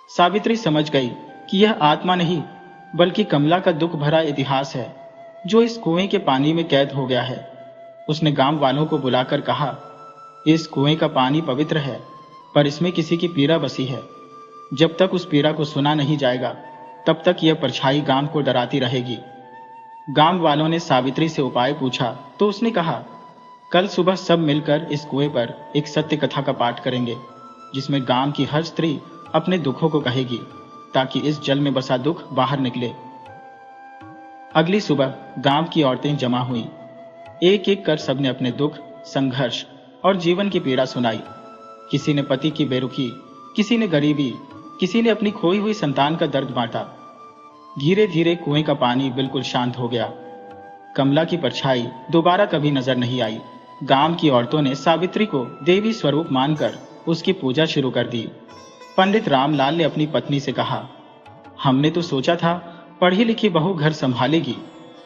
सावित्री समझ गई कि यह आत्मा नहीं, बल्कि कमला का दुख भरा इतिहास है, जो इस कुएं के पानी में कैद हो गया है। उसने गांव वालों को बुलाकर कहा, इस कुएं का पानी पवित्र है, पर इसमें किसी की पीड़ा बसी है। जब तक उस पीड़ा को सुना नहीं जाएगा, तब तक यह परछाई गांव को डराती रहेगी। गांव वालों ने सावित्री से उपाय पूछा तो उसने कहा, कल सुबह सब मिलकर इस कुएं पर एक सत्य कथा का पाठ करेंगे, जिसमें गांव की हर स्त्री अपने दुखों को कहेगी, ताकि इस जल में बसा दुख बाहर निकले। अगली सुबह गांव की औरतें जमा हुई। एक एक कर सबने अपने दुख, संघर्ष और जीवन की पीड़ा सुनाई। किसी ने पति की बेरुखी, किसी ने गरीबी, किसी ने अपनी खोई हुई संतान का दर्द बांटा। धीरे धीरे कुएं का पानी बिल्कुल शांत हो गया। कमला की परछाई दोबारा कभी नजर नहीं आई। गांव की औरतों ने सावित्री को देवी स्वरूप मानकर उसकी पूजा शुरू कर दी। पंडित रामलाल ने अपनी पत्नी से कहा, हमने तो सोचा था पढ़ी लिखी बहू घर संभालेगी,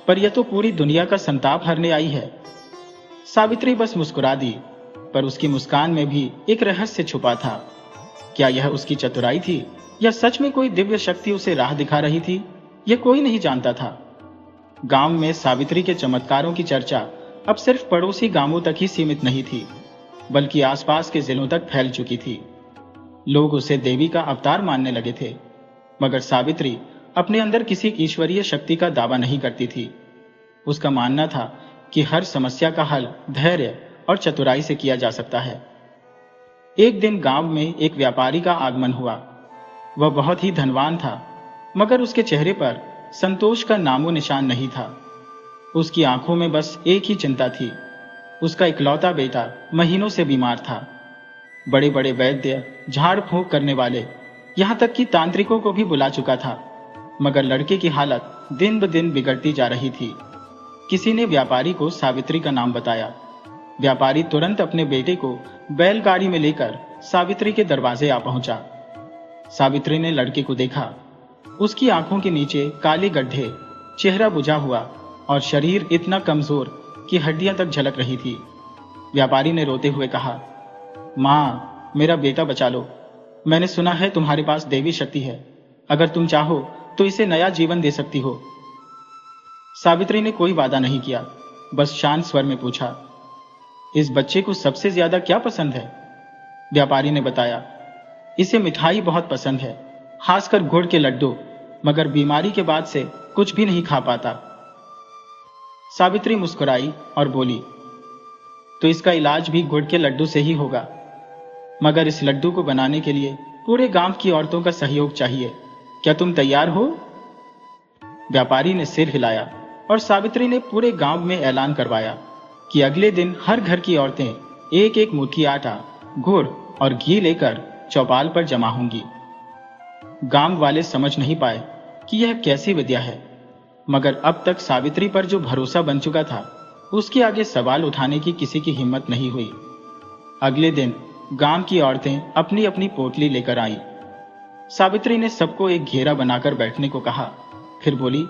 पर यह तो पूरी दुनिया का संताप हरने आई है। सावित्री बस मुस्कुरा दी, पर उसकी मुस्कान में भी एक रहस्य छुपा था। क्या यह उसकी चतुराई थी या सच में कोई दिव्य शक्ति उसे राह दिखा रही थी? यह कोई नहीं जानता था। गांव में सावित्री के चमत्कारों की चर्चा अब सिर्फ पड़ोसी गांवों तक ही सीमित नहीं थी, बल्कि आसपास के जिलों तक फैल चुकी थी। लोग उसे देवी का अवतार मानने लगे थे, मगर सावित्री अपने अंदर किसी ईश्वरीय शक्ति का दावा नहीं करती थी। उसका मानना था कि हर समस्या का हल धैर्य और चतुराई से किया जा सकता है। एक दिन गांव में एक व्यापारी का आगमन हुआ। वह बहुत ही धनवान था, मगर उसके चेहरे पर संतोष का नामो निशान नहीं था। उसकी आंखों में बस एक ही चिंता थी। उसका इकलौता बेटा महीनों से बीमार था। बड़े बड़े वैद्य, झाड़ फूंक करने वाले, यहां तक कि तांत्रिकों को भी बुला चुका था, मगर लड़के की हालत दिन ब दिन बिगड़ती जा रही थी। किसी ने व्यापारी को सावित्री का नाम बताया। व्यापारी तुरंत अपने बेटे को बैलगाड़ी में लेकर सावित्री के दरवाजे आ पहुंचा। सावित्री ने लड़के को देखा। उसकी आंखों के नीचे काले गड्ढे, चेहरा बुझा हुआ और शरीर इतना कमजोर कि हड्डियां तक झलक रही थी। व्यापारी ने रोते हुए कहा, माँ, मेरा बेटा बचा लो। मैंने सुना है तुम्हारे पास देवी शक्ति है। अगर तुम चाहो तो इसे नया जीवन दे सकती हो। सावित्री ने कोई वादा नहीं किया, बस शांत स्वर में पूछा, इस बच्चे को सबसे ज्यादा क्या पसंद है? व्यापारी ने बताया, इसे मिठाई बहुत पसंद है, खासकर गुड़ के लड्डू, मगर बीमारी के बाद से कुछ भी नहीं खा पाता। सावित्री मुस्कुराई और बोली, तो इसका इलाज भी गुड़ के लड्डू से ही होगा, मगर इस लड्डू को बनाने के लिए पूरे गांव की औरतों का सहयोग चाहिए। क्या तुम तैयार हो? व्यापारी ने सिर हिलाया और सावित्री ने पूरे गांव में ऐलान करवाया कि अगले दिन हर घर की औरतें एक एक मुट्ठी आटा, गुड़ और घी लेकर चौपाल पर जमा होंगी। गांव वाले समझ नहीं पाए कि यह कैसी विद्या है, मगर अब तक सावित्री पर जो भरोसा बन चुका था, उसके आगे सवाल उठाने की किसी की हिम्मत नहीं हुई। अगले दिन गांव की औरतें अपनी अपनी पोटली लेकर आईं। सावित्री ने सबको एक घेरा बनाकर बैठने को कहा, फिर बोली,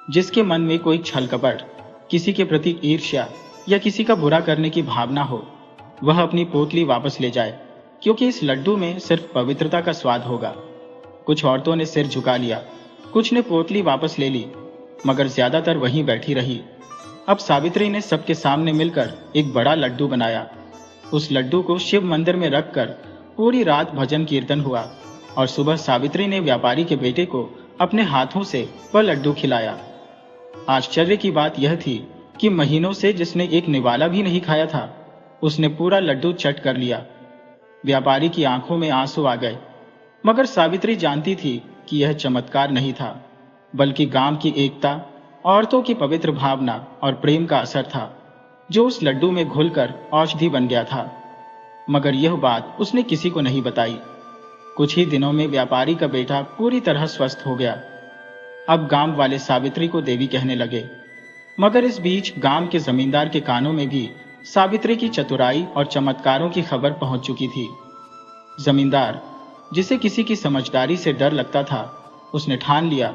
जिसके मन में कोई छल कपट, किसी के प्रति ईर्ष्या या किसी का बुरा करने की भावना हो, वह अपनी पोटली वापस ले जाए, क्योंकि इस लड्डू में सिर्फ पवित्रता का स्वाद होगा। कुछ औरतों ने सिर झुका लिया, कुछ ने पोटली वापस ले ली, मगर ज्यादातर वहीं बैठी रही। अब सावित्री ने सबके सामने मिलकर एक बड़ा लड्डू बनाया। उस लड्डू को शिव मंदिर में रखकर पूरी रात भजन कीर्तन हुआ और सुबह सावित्री ने व्यापारी के बेटे को अपने हाथों से वह लड्डू खिलाया। आश्चर्य की बात यह थी कि महीनों से जिसने एक निवाला भी नहीं खाया था, उसने पूरा लड्डू चट कर लिया। व्यापारी की आंखों में आंसू आ गए, मगर सावित्री जानती थी कि यह चमत्कार नहीं था, बल्कि गांव की एकता, औरतों की पवित्र भावना और प्रेम का असर था, जो उस लड्डू में घुलकर औषधि बन गया था। मगर यह बात उसने किसी को नहीं बताई। कुछ ही दिनों में व्यापारी का बेटा पूरी तरह स्वस्थ हो गया। अब गांव वाले सावित्री को देवी कहने लगे, मगर इस बीच गांव के जमींदार के कानों में भी सावित्री की चतुराई और चमत्कारों की खबर पहुंच चुकी थी। जमींदार, जिसे किसी की समझदारी से डर लगता था, उसने ठान लिया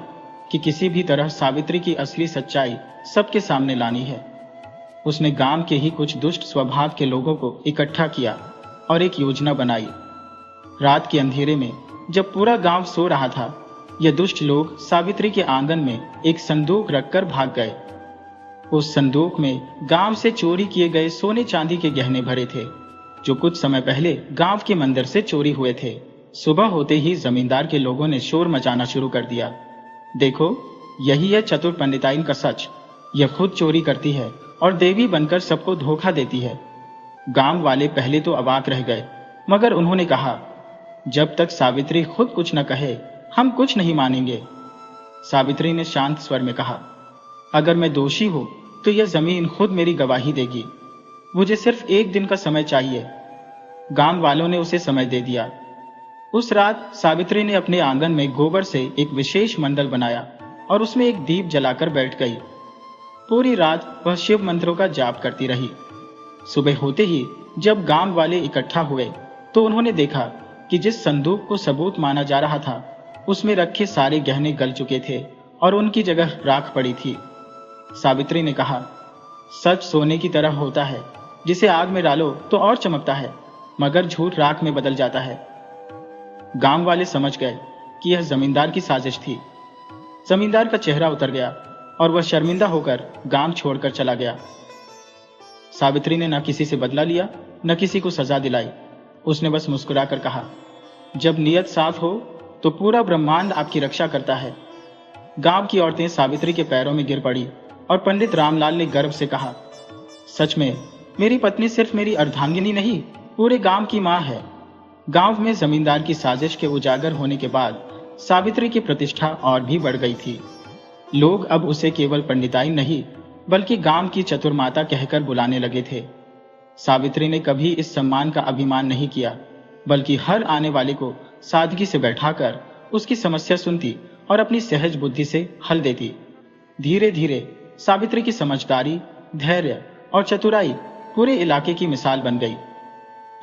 कि किसी भी तरह सावित्री की असली सच्चाई सबके सामने लानी है। उसने गांव के ही कुछ दुष्ट स्वभाव के लोगों को इकट्ठा किया और एक योजना बनाई। रात के अंधेरे में जब पूरा गांव सो रहा था, ये दुष्ट लोग सावित्री के आंगन में एक संदूक रखकर भाग गए। उस संदूक में गांव से चोरी किए गए सोने चांदी के गहने भरे थे, जो कुछ समय पहले गांव के मंदिर से चोरी हुए थे। सुबह होते ही जमींदार के लोगों ने शोर मचाना शुरू कर दिया, देखो, यही है चतुर पंडिताइन का सच। यह खुद चोरी करती है और देवी बनकर सबको धोखा देती है। गांव वाले पहले तो अवाक रह गए, मगर उन्होंने कहा, जब तक सावित्री खुद कुछ न कहे, हम कुछ नहीं मानेंगे। सावित्री ने शांत स्वर में कहा, अगर मैं दोषी हूं तो यह जमीन खुद मेरी गवाही देगी। मुझे सिर्फ एक दिन का समय चाहिए। गांव वालों ने उसे समय दे दिया। उस रात सावित्री ने अपने आंगन में गोबर से एक विशेष मंडल बनाया और उसमें एक दीप जलाकर बैठ गई। पूरी रात वह शिव मंत्रों का जाप करती रही। सुबह होते ही जब गांव वाले इकट्ठा हुए तो उन्होंने देखा कि जिस संदूक को सबूत माना जा रहा था, उसमें रखे सारे गहने गल चुके थे और उनकी जगह राख पड़ी थी। सावित्री ने कहा, सच सोने की तरह होता है, जिसे आग में डालो तो और चमकता है, मगर झूठ राख में बदल जाता है। गांव वाले समझ गए कि यह जमींदार की साजिश थी। जमींदार का चेहरा उतर गया और वह शर्मिंदा होकर गांव छोड़कर चला गया। सावित्री ने न किसी से बदला लिया, न किसी को सजा दिलाई। उसने बस मुस्कुराकर कहा, जब नियत साफ हो तो पूरा ब्रह्मांड आपकी रक्षा करता है। गांव की औरतें सावित्री के पैरों में गिर पड़ी और पंडित रामलाल ने गर्व से कहा, सच में मेरी पत्नी सिर्फ मेरी अर्धांगिनी नहीं, पूरे गांव की मां है। गांव में जमींदार की साजिश के उजागर होने के बाद सावित्री की प्रतिष्ठा और भी बढ़ गई थी। लोग अब उसे केवल पंडिताई नहीं, बल्कि गांव की चतुर्माता कहकर बुलाने लगे थे। सावित्री ने कभी इस सम्मान का अभिमान नहीं किया, बल्कि हर आने वाले को सादगी से बैठाकर उसकी समस्या सुनती और अपनी सहज बुद्धि से हल देती। धीरे धीरे सावित्री की समझदारी, धैर्य और चतुराई पूरे इलाके की मिसाल बन गई।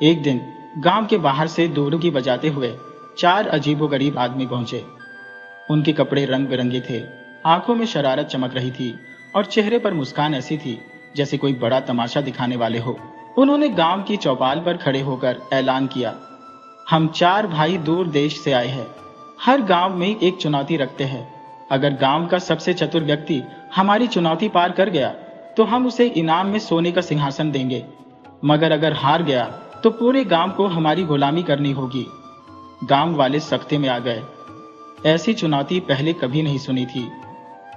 एक दिन गांव के बाहर से दुर्गी बजाते हुए 4 अजीबोगरीब आदमी पहुंचे। उनके कपड़े रंग बिरंगे थे, आंखों में शरारत चमक रही थी और चेहरे पर मुस्कान ऐसी थी जैसे कोई बड़ा तमाशा दिखाने वाले हो। उन्होंने गांव की चौपाल पर खड़े होकर ऐलान किया, हम 4 भाई दूर देश से आए हैं। हर गांव में एक चुनौती रखते हैं। अगर गांव का सबसे चतुर व्यक्ति हमारी चुनौती पार कर गया तो हम उसे इनाम में सोने का सिंहासन देंगे, मगर अगर हार गया तो पूरे गांव को हमारी गुलामी करनी होगी। गांव वाले सख्ते में आ गए। ऐसी चुनौती पहले कभी नहीं सुनी थी।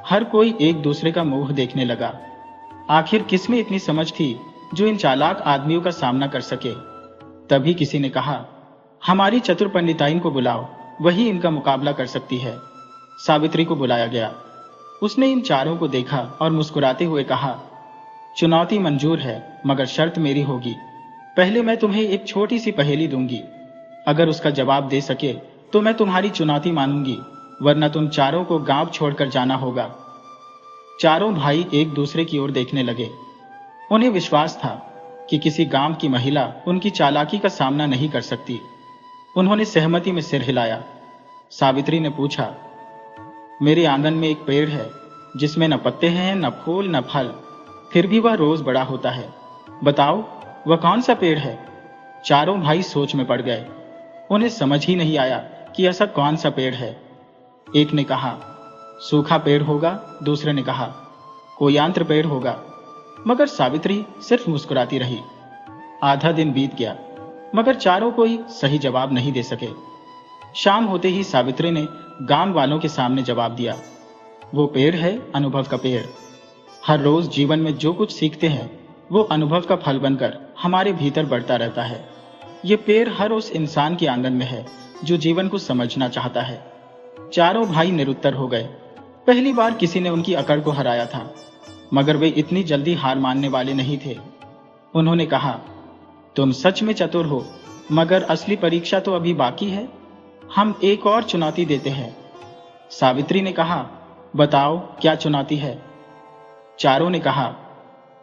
हर कोई एक दूसरे का मुंह देखने लगा। आखिर किसमें इतनी समझ थी जो इन चालाक आदमियों का सामना कर सके। तभी किसी ने कहा, हमारी चतुर पंडिताइन को बुलाओ, वही इनका मुकाबला कर सकती है। सावित्री को बुलाया गया। उसने इन चारों को देखा और मुस्कुराते हुए कहा, चुनौती मंजूर है, मगर शर्त मेरी होगी। पहले मैं तुम्हें एक छोटी सी पहेली दूंगी। अगर उसका जवाब दे सके तो मैं तुम्हारी चुनौती मानूंगी, वरना तुम चारों को गांव छोड़कर जाना होगा। चारों भाई एक दूसरे की ओर देखने लगे। उन्हें विश्वास था कि किसी गांव की महिला उनकी चालाकी का सामना नहीं कर सकती। उन्होंने सहमति में सिर हिलाया। सावित्री ने पूछा, मेरे आंगन में एक पेड़ है जिसमें न पत्ते हैं, न फूल, न फल, फिर भी वह रोज बड़ा होता है। बताओ वह कौन सा पेड़ है? चारों भाई सोच में पड़ गए। उन्हें समझ ही नहीं आया कि ऐसा कौन सा पेड़ है। एक ने कहा, सूखा पेड़ होगा। दूसरे ने कहा, कोई यंत्र पेड़ होगा। मगर सावित्री सिर्फ मुस्कुराती रही। आधा दिन बीत गया, मगर चारों कोई सही जवाब नहीं दे सके। शाम होते ही सावित्री ने गांव वालों के सामने जवाब दिया, वो पेड़ है अनुभव का पेड़। हर रोज जीवन में जो कुछ सीखते हैं वो अनुभव का फल बनकर हमारे भीतर बढ़ता रहता है। ये पेड़ हर उस इंसान के आंगन में है जो जीवन को समझना चाहता है। चारों भाई निरुत्तर हो गए। पहली बार किसी ने उनकी अकड़ को हराया था, मगर वे इतनी जल्दी हार मानने वाले नहीं थे। उन्होंने कहा, तुम सच में चतुर हो, मगर असली परीक्षा तो अभी बाकी है। हम एक और चुनौती देते हैं। सावित्री ने कहा, बताओ क्या चुनौती है? चारों ने कहा,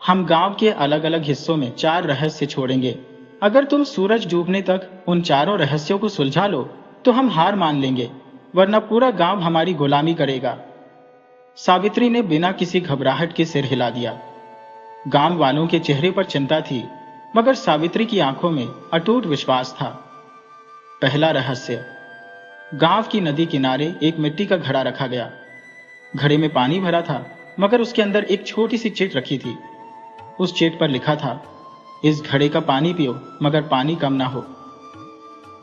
हम गांव के अलग अलग हिस्सों में 4 रहस्य छोड़ेंगे। अगर तुम सूरज डूबने तक उन चारों रहस्यों को सुलझा लो तो हम हार मान लेंगे, वरना पूरा गांव हमारी गुलामी करेगा। सावित्री ने बिना किसी घबराहट के सिर हिला दिया। गांव वालों के चेहरे पर चिंता थी, मगर सावित्री की आंखों में अटूट विश्वास था। पहला रहस्य। गांव की नदी किनारे एक मिट्टी का घड़ा रखा गया। घड़े में पानी भरा था, मगर उसके अंदर एक छोटी सी चिट रखी थी। उस चिट पर लिखा था, इस घड़े का पानी पियो, मगर पानी कम ना हो।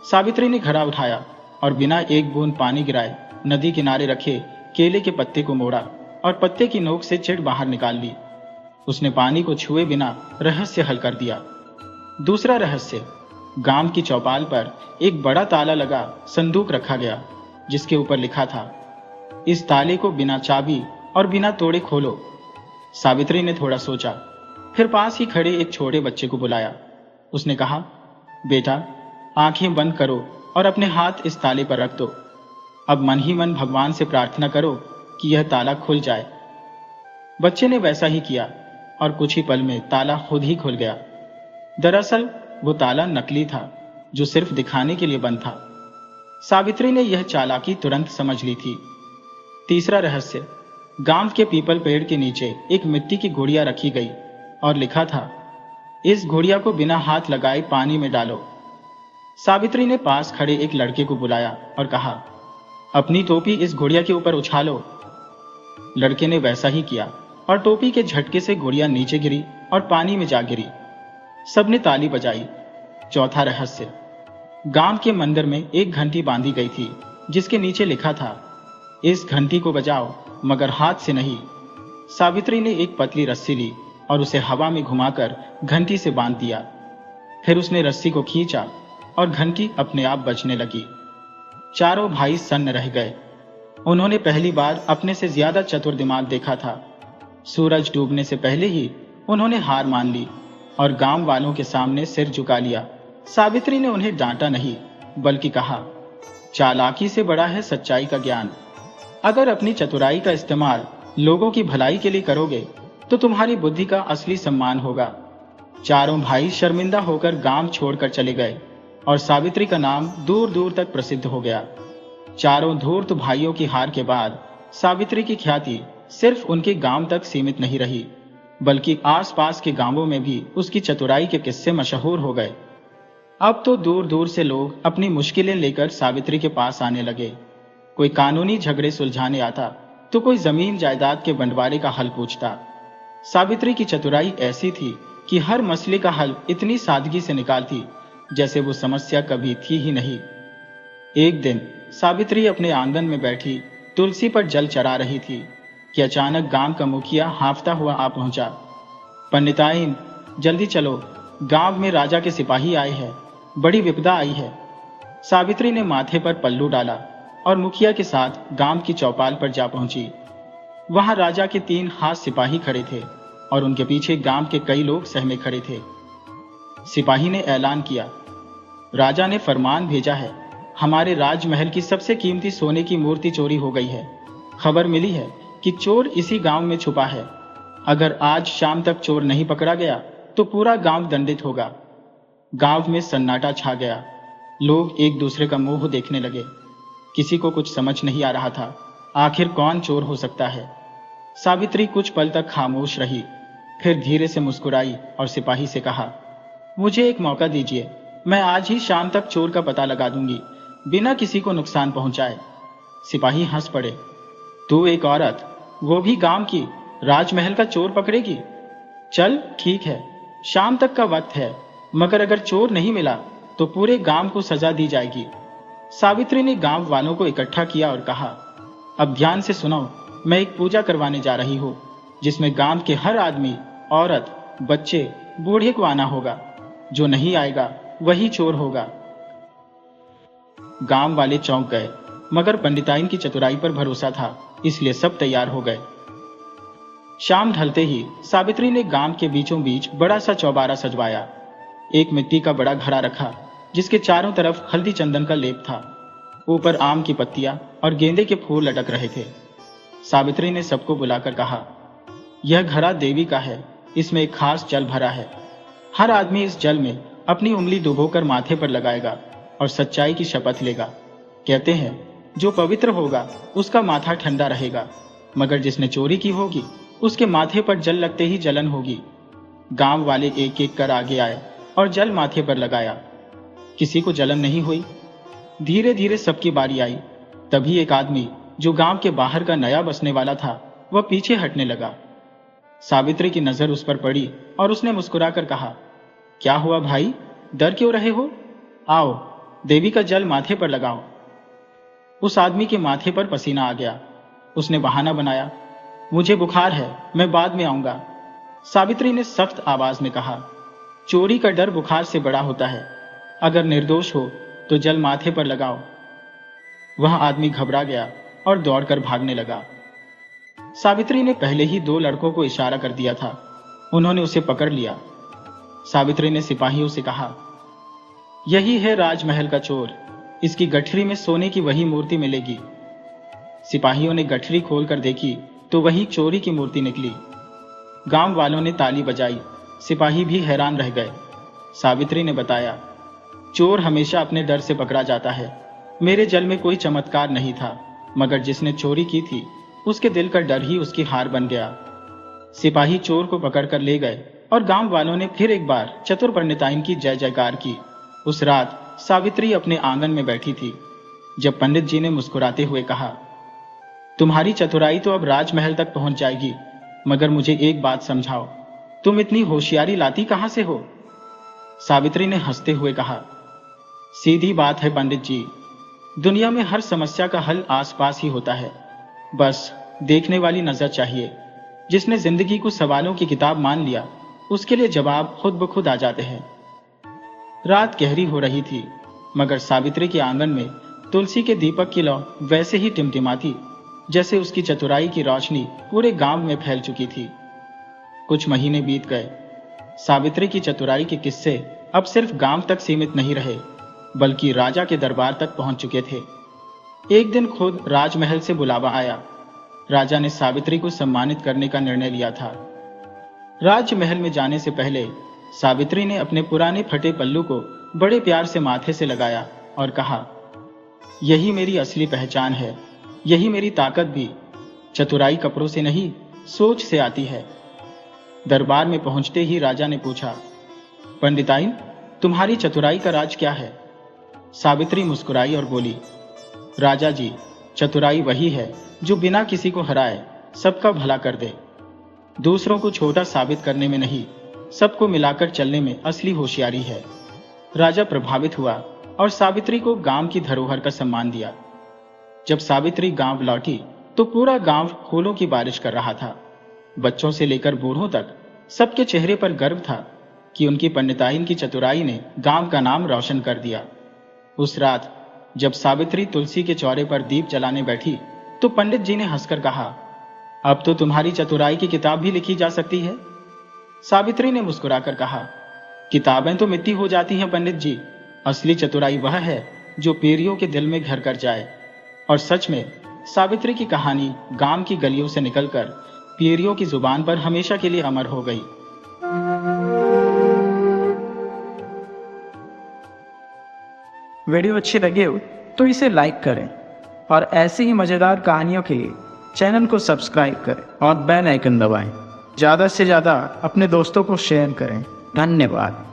सावित्री ने घड़ा उठाया और बिना एक बूंद पानी गिराए नदी किनारे रखे केले के पत्ते को मोड़ा और पत्ते की नोक से चिट बाहर निकाल ली। उसने पानी को छुए बिना रहस्य हल कर दिया। दूसरा रहस्य। गांव की चौपाल पर एक बड़ा ताला लगा संदूक रखा गया, जिसके ऊपर लिखा था, इस ताले को बिना चाबी और बिना तोड़े खोलो। सावित्री ने थोड़ा सोचा, फिर पास ही खड़े एक छोटे बच्चे को बुलाया। उसने कहा, बेटा आंखें बंद करो और अपने हाथ इस ताले पर रख दो। अब मन ही मन भगवान से प्रार्थना करो कि यह ताला खुल जाए। बच्चे ने वैसा ही किया और कुछ ही पल में ताला खुद ही खुल गया। दरअसल वो ताला नकली था, जो सिर्फ दिखाने के लिए बंद था। सावित्री ने यह चालाकी तुरंत समझ ली थी। तीसरा रहस्य। गांव के पीपल पेड़ के नीचे एक मिट्टी की गुड़िया रखी गई और लिखा था, इस गुड़िया को बिना हाथ लगाए पानी में डालो। सावित्री ने पास खड़े एक लड़के को बुलाया और कहा, अपनी टोपी इस गुड़िया के ऊपर उछालो। लड़के ने वैसा ही किया और टोपी के झटके से गुड़िया नीचे गिरी और पानी में जा गिरी। सबने ताली बजाई। चौथा रहस्य। गांव के मंदिर में एक घंटी बांधी गई थी, जिसके नीचे लिखा था, इस घंटी को बजाओ मगर हाथ से नहीं। सावित्री ने एक पतली रस्सी ली और उसे हवा में घुमाकर घंटी से बांध दिया। फिर उसने रस्सी को खींचा और घंटी अपने आप बजने लगी। चारों भाई सन्न रह गए। उन्होंने पहली बार अपने से ज्यादा चतुर दिमाग देखा था। सूरज डूबने से पहले ही उन्होंने हार मान ली और गांव वालों के सामने सिर झुका लिया। सावित्री ने उन्हें डांटा नहीं, बल्कि कहा, चालाकी से बड़ा है सच्चाई का ज्ञान। अगर अपनी चतुराई का इस्तेमाल लोगों की भलाई के लिए करोगे तो तुम्हारी बुद्धि का असली सम्मान होगा। चारों भाई शर्मिंदा होकर गांव छोड़कर चले गए और सावित्री का नाम दूर दूर तक प्रसिद्ध हो गया। चारों धूर्त भाइयों की हार के बाद सावित्री की ख्याति सिर्फ उनके गांव तक सीमित नहीं रही, बल्कि आसपास के गांवों में भी उसकी चतुराई के किस्से मशहूर हो गए। अब तो दूर दूर से लोग अपनी मुश्किलें लेकर सावित्री के पास आने लगे। कोई कानूनी झगड़े सुलझाने आता तो कोई जमीन जायदाद के बंटवारे का हल पूछता। सावित्री की चतुराई ऐसी थी कि हर मसले का हल इतनी सादगी से निकालती जैसे वो समस्या कभी थी ही नहीं। एक दिन सावित्री अपने आंगन में बैठी तुलसी पर जल चढ़ा रही थी कि अचानक गांव का मुखिया हांफता हुआ आ पहुंचा। पंडिताइन, जल्दी चलो, गांव में राजा के सिपाही आए हैं, बड़ी विपदा आई है। सावित्री ने माथे पर पल्लू डाला और मुखिया के साथ गांव की चौपाल पर जा पहुंची। वहां राजा के 3 हाथ सिपाही खड़े थे और उनके पीछे गांव के कई लोग सहमे खड़े थे। सिपाही ने ऐलान किया, राजा ने फरमान भेजा है, हमारे राजमहल की सबसे कीमती सोने की मूर्ति चोरी हो गई है। खबर मिली है कि चोर इसी गांव में छुपा है। अगर आज शाम तक चोर नहीं पकड़ा गया तो पूरा गांव दंडित होगा। गांव में सन्नाटा छा गया। लोग एक दूसरे का मुंह देखने लगे। किसी को कुछ समझ नहीं आ रहा था, आखिर कौन चोर हो सकता है। सावित्री कुछ पल तक खामोश रही, फिर धीरे से मुस्कुराई और सिपाही से कहा, मुझे एक मौका दीजिए, मैं आज ही शाम तक चोर का पता लगा दूंगी, बिना किसी को नुकसान पहुंचाए। सिपाही हंस पड़े, तू एक औरत, वो भी गांव की, राजमहल का चोर पकड़ेगी? चल ठीक है, शाम तक का वक्त है, मगर अगर चोर नहीं मिला तो पूरे गांव को सजा दी जाएगी। सावित्री ने गांव वालों को इकट्ठा किया और कहा, अब ध्यान से सुनो, मैं एक पूजा करवाने जा रही हूं जिसमें गांव के हर आदमी, औरत, बच्चे, बूढ़े को आना होगा। जो नहीं आएगा वही चोर होगा। गांव वाले चौंक गए, मगर पंडिताइन की चतुराई पर भरोसा था, इसलिए सब तैयार हो गए। शाम ढलते ही सावित्री ने गांव के बीचों बीच बड़ा सा चौबारा सजवाया। एक मिट्टी का बड़ा घड़ा रखा जिसके चारों तरफ हल्दी चंदन का लेप था। ऊपर आम की पत्तियां और गेंदे के फूल लटक रहे थे। सावित्री ने सबको बुलाकर कहा, यह घड़ा देवी का है, इसमें एक खास जल भरा है। हर आदमी इस जल में अपनी उंगली डुबोकर माथे पर लगाएगा और सच्चाई की शपथ लेगा। कहते हैं जो पवित्र होगा उसका माथा ठंडा रहेगा, मगर जिसने चोरी की होगी उसके माथे पर जल लगते ही जलन होगी। गांव वाले एक एक कर आगे आए और जल माथे पर लगाया। किसी को जलन नहीं हुई। धीरे धीरे सबकी बारी आई। तभी एक आदमी जो गांव के बाहर का नया बसने वाला था, वह पीछे हटने लगा। सावित्री की नजर उस पर पड़ी और उसने मुस्कुराकर कहा, क्या हुआ भाई, डर क्यों रहे हो? आओ, देवी का जल माथे पर लगाओ। उस आदमी के माथे पर पसीना आ गया। उसने बहाना बनाया, मुझे बुखार है, मैं बाद में आऊंगा। सावित्री ने सख्त आवाज में कहा, चोरी का डर बुखार से बड़ा होता है। अगर निर्दोष हो तो जल माथे पर लगाओ। वह आदमी घबरा गया और दौड़कर भागने लगा। सावित्री ने पहले ही 2 लड़कों को इशारा कर दिया था। उन्होंने उसे पकड़ लिया। सावित्री ने सिपाहियों से कहा, यही है राजमहल का चोर, इसकी गठरी में सोने की वही मूर्ति मिलेगी। सिपाहियों ने गठरी खोलकर देखी तो वही चोरी की मूर्ति निकली। गांव वालों ने ताली बजाई। सिपाही भी हैरान रह गए। सावित्री ने बताया, चोर हमेशा अपने डर से पकड़ा जाता है। मेरे जल में कोई चमत्कार नहीं था, मगर जिसने चोरी की थी उसके दिल का डर ही उसकी हार बन गया। सिपाही चोर को पकड़कर ले गए और गांव वालों ने फिर एक बार चतुर पंडिताइन की जय जयकार की। उस रात सावित्री अपने आंगन में बैठी थी जब पंडित जी ने मुस्कुराते हुए कहा, तुम्हारी चतुराई तो अब राजमहल तक पहुंच जाएगी, मगर मुझे एक बात समझाओ, तुम इतनी होशियारी लाती कहां से हो? सावित्री ने हंसते हुए कहा, सीधी बात है पंडित जी, दुनिया में हर समस्या का हल आसपास ही होता है, बस देखने वाली नजर चाहिए। जिसने जिंदगी को सवालों की किताब मान लिया उसके लिए जवाब खुद ब खुद आ जाते हैं। रात गहरी हो रही थी, मगर सावित्री के आंगन में तुलसी के दीपक की लौ वैसे ही टिमटिमाती जैसे उसकी चतुराई की रोशनी पूरे गांव में फैल चुकी थी। कुछ महीने बीत गए। सावित्री की चतुराई के किस्से अब सिर्फ गांव तक सीमित नहीं रहे, बल्कि राजा के दरबार तक पहुंच चुके थे। एक दिन खुद राजमहल से बुलावा आया। राजा ने सावित्री को सम्मानित करने का निर्णय लिया था। राजमहल में जाने से पहले सावित्री ने अपने पुराने फटे पल्लू को बड़े प्यार से माथे से लगाया और कहा, यही मेरी असली पहचान है, यही मेरी ताकत भी। चतुराई कपड़ों से नहीं, सोच से आती है। दरबार में पहुंचते ही राजा ने पूछा, पंडिताइन, तुम्हारी चतुराई का राज क्या है? सावित्री मुस्कुराई और बोली, राजा जी, चतुराई वही है जो बिना किसी को हराए सबका भला कर दे। दूसरों को छोटा साबित करने में नहीं, सबको मिलाकर चलने में असली होशियारी है। राजा प्रभावित हुआ और सावित्री को गांव की धरोहर का सम्मान दिया। जब सावित्री गांव लौटी तो पूरा गांव फूलों की बारिश कर रहा था। बच्चों से लेकर बूढ़ों तक सबके चेहरे पर गर्व था कि उनकी पंडिताइन की चतुराई ने गांव का नाम रोशन कर दिया। उस रात जब सावित्री तुलसी के चौरे पर दीप जलाने बैठी तो पंडित जी ने हंसकर कहा, अब तो तुम्हारी चतुराई की किताब भी लिखी जा सकती है। सावित्री ने मुस्कुराकर कहा, किताबें तो मिट्टी हो जाती हैं पंडित जी, असली चतुराई वह है जो पीढ़ियों के दिल में घर कर जाए। और सच में सावित्री की कहानी गांव की गलियों से निकलकर पीढ़ियों की जुबान पर हमेशा के लिए अमर हो गई। वीडियो अच्छी लगे हो तो इसे लाइक करें और ऐसी ही मज़ेदार कहानियों के लिए चैनल को सब्सक्राइब करें और बेल आइकन दबाएं। ज़्यादा से ज़्यादा अपने दोस्तों को शेयर करें। धन्यवाद।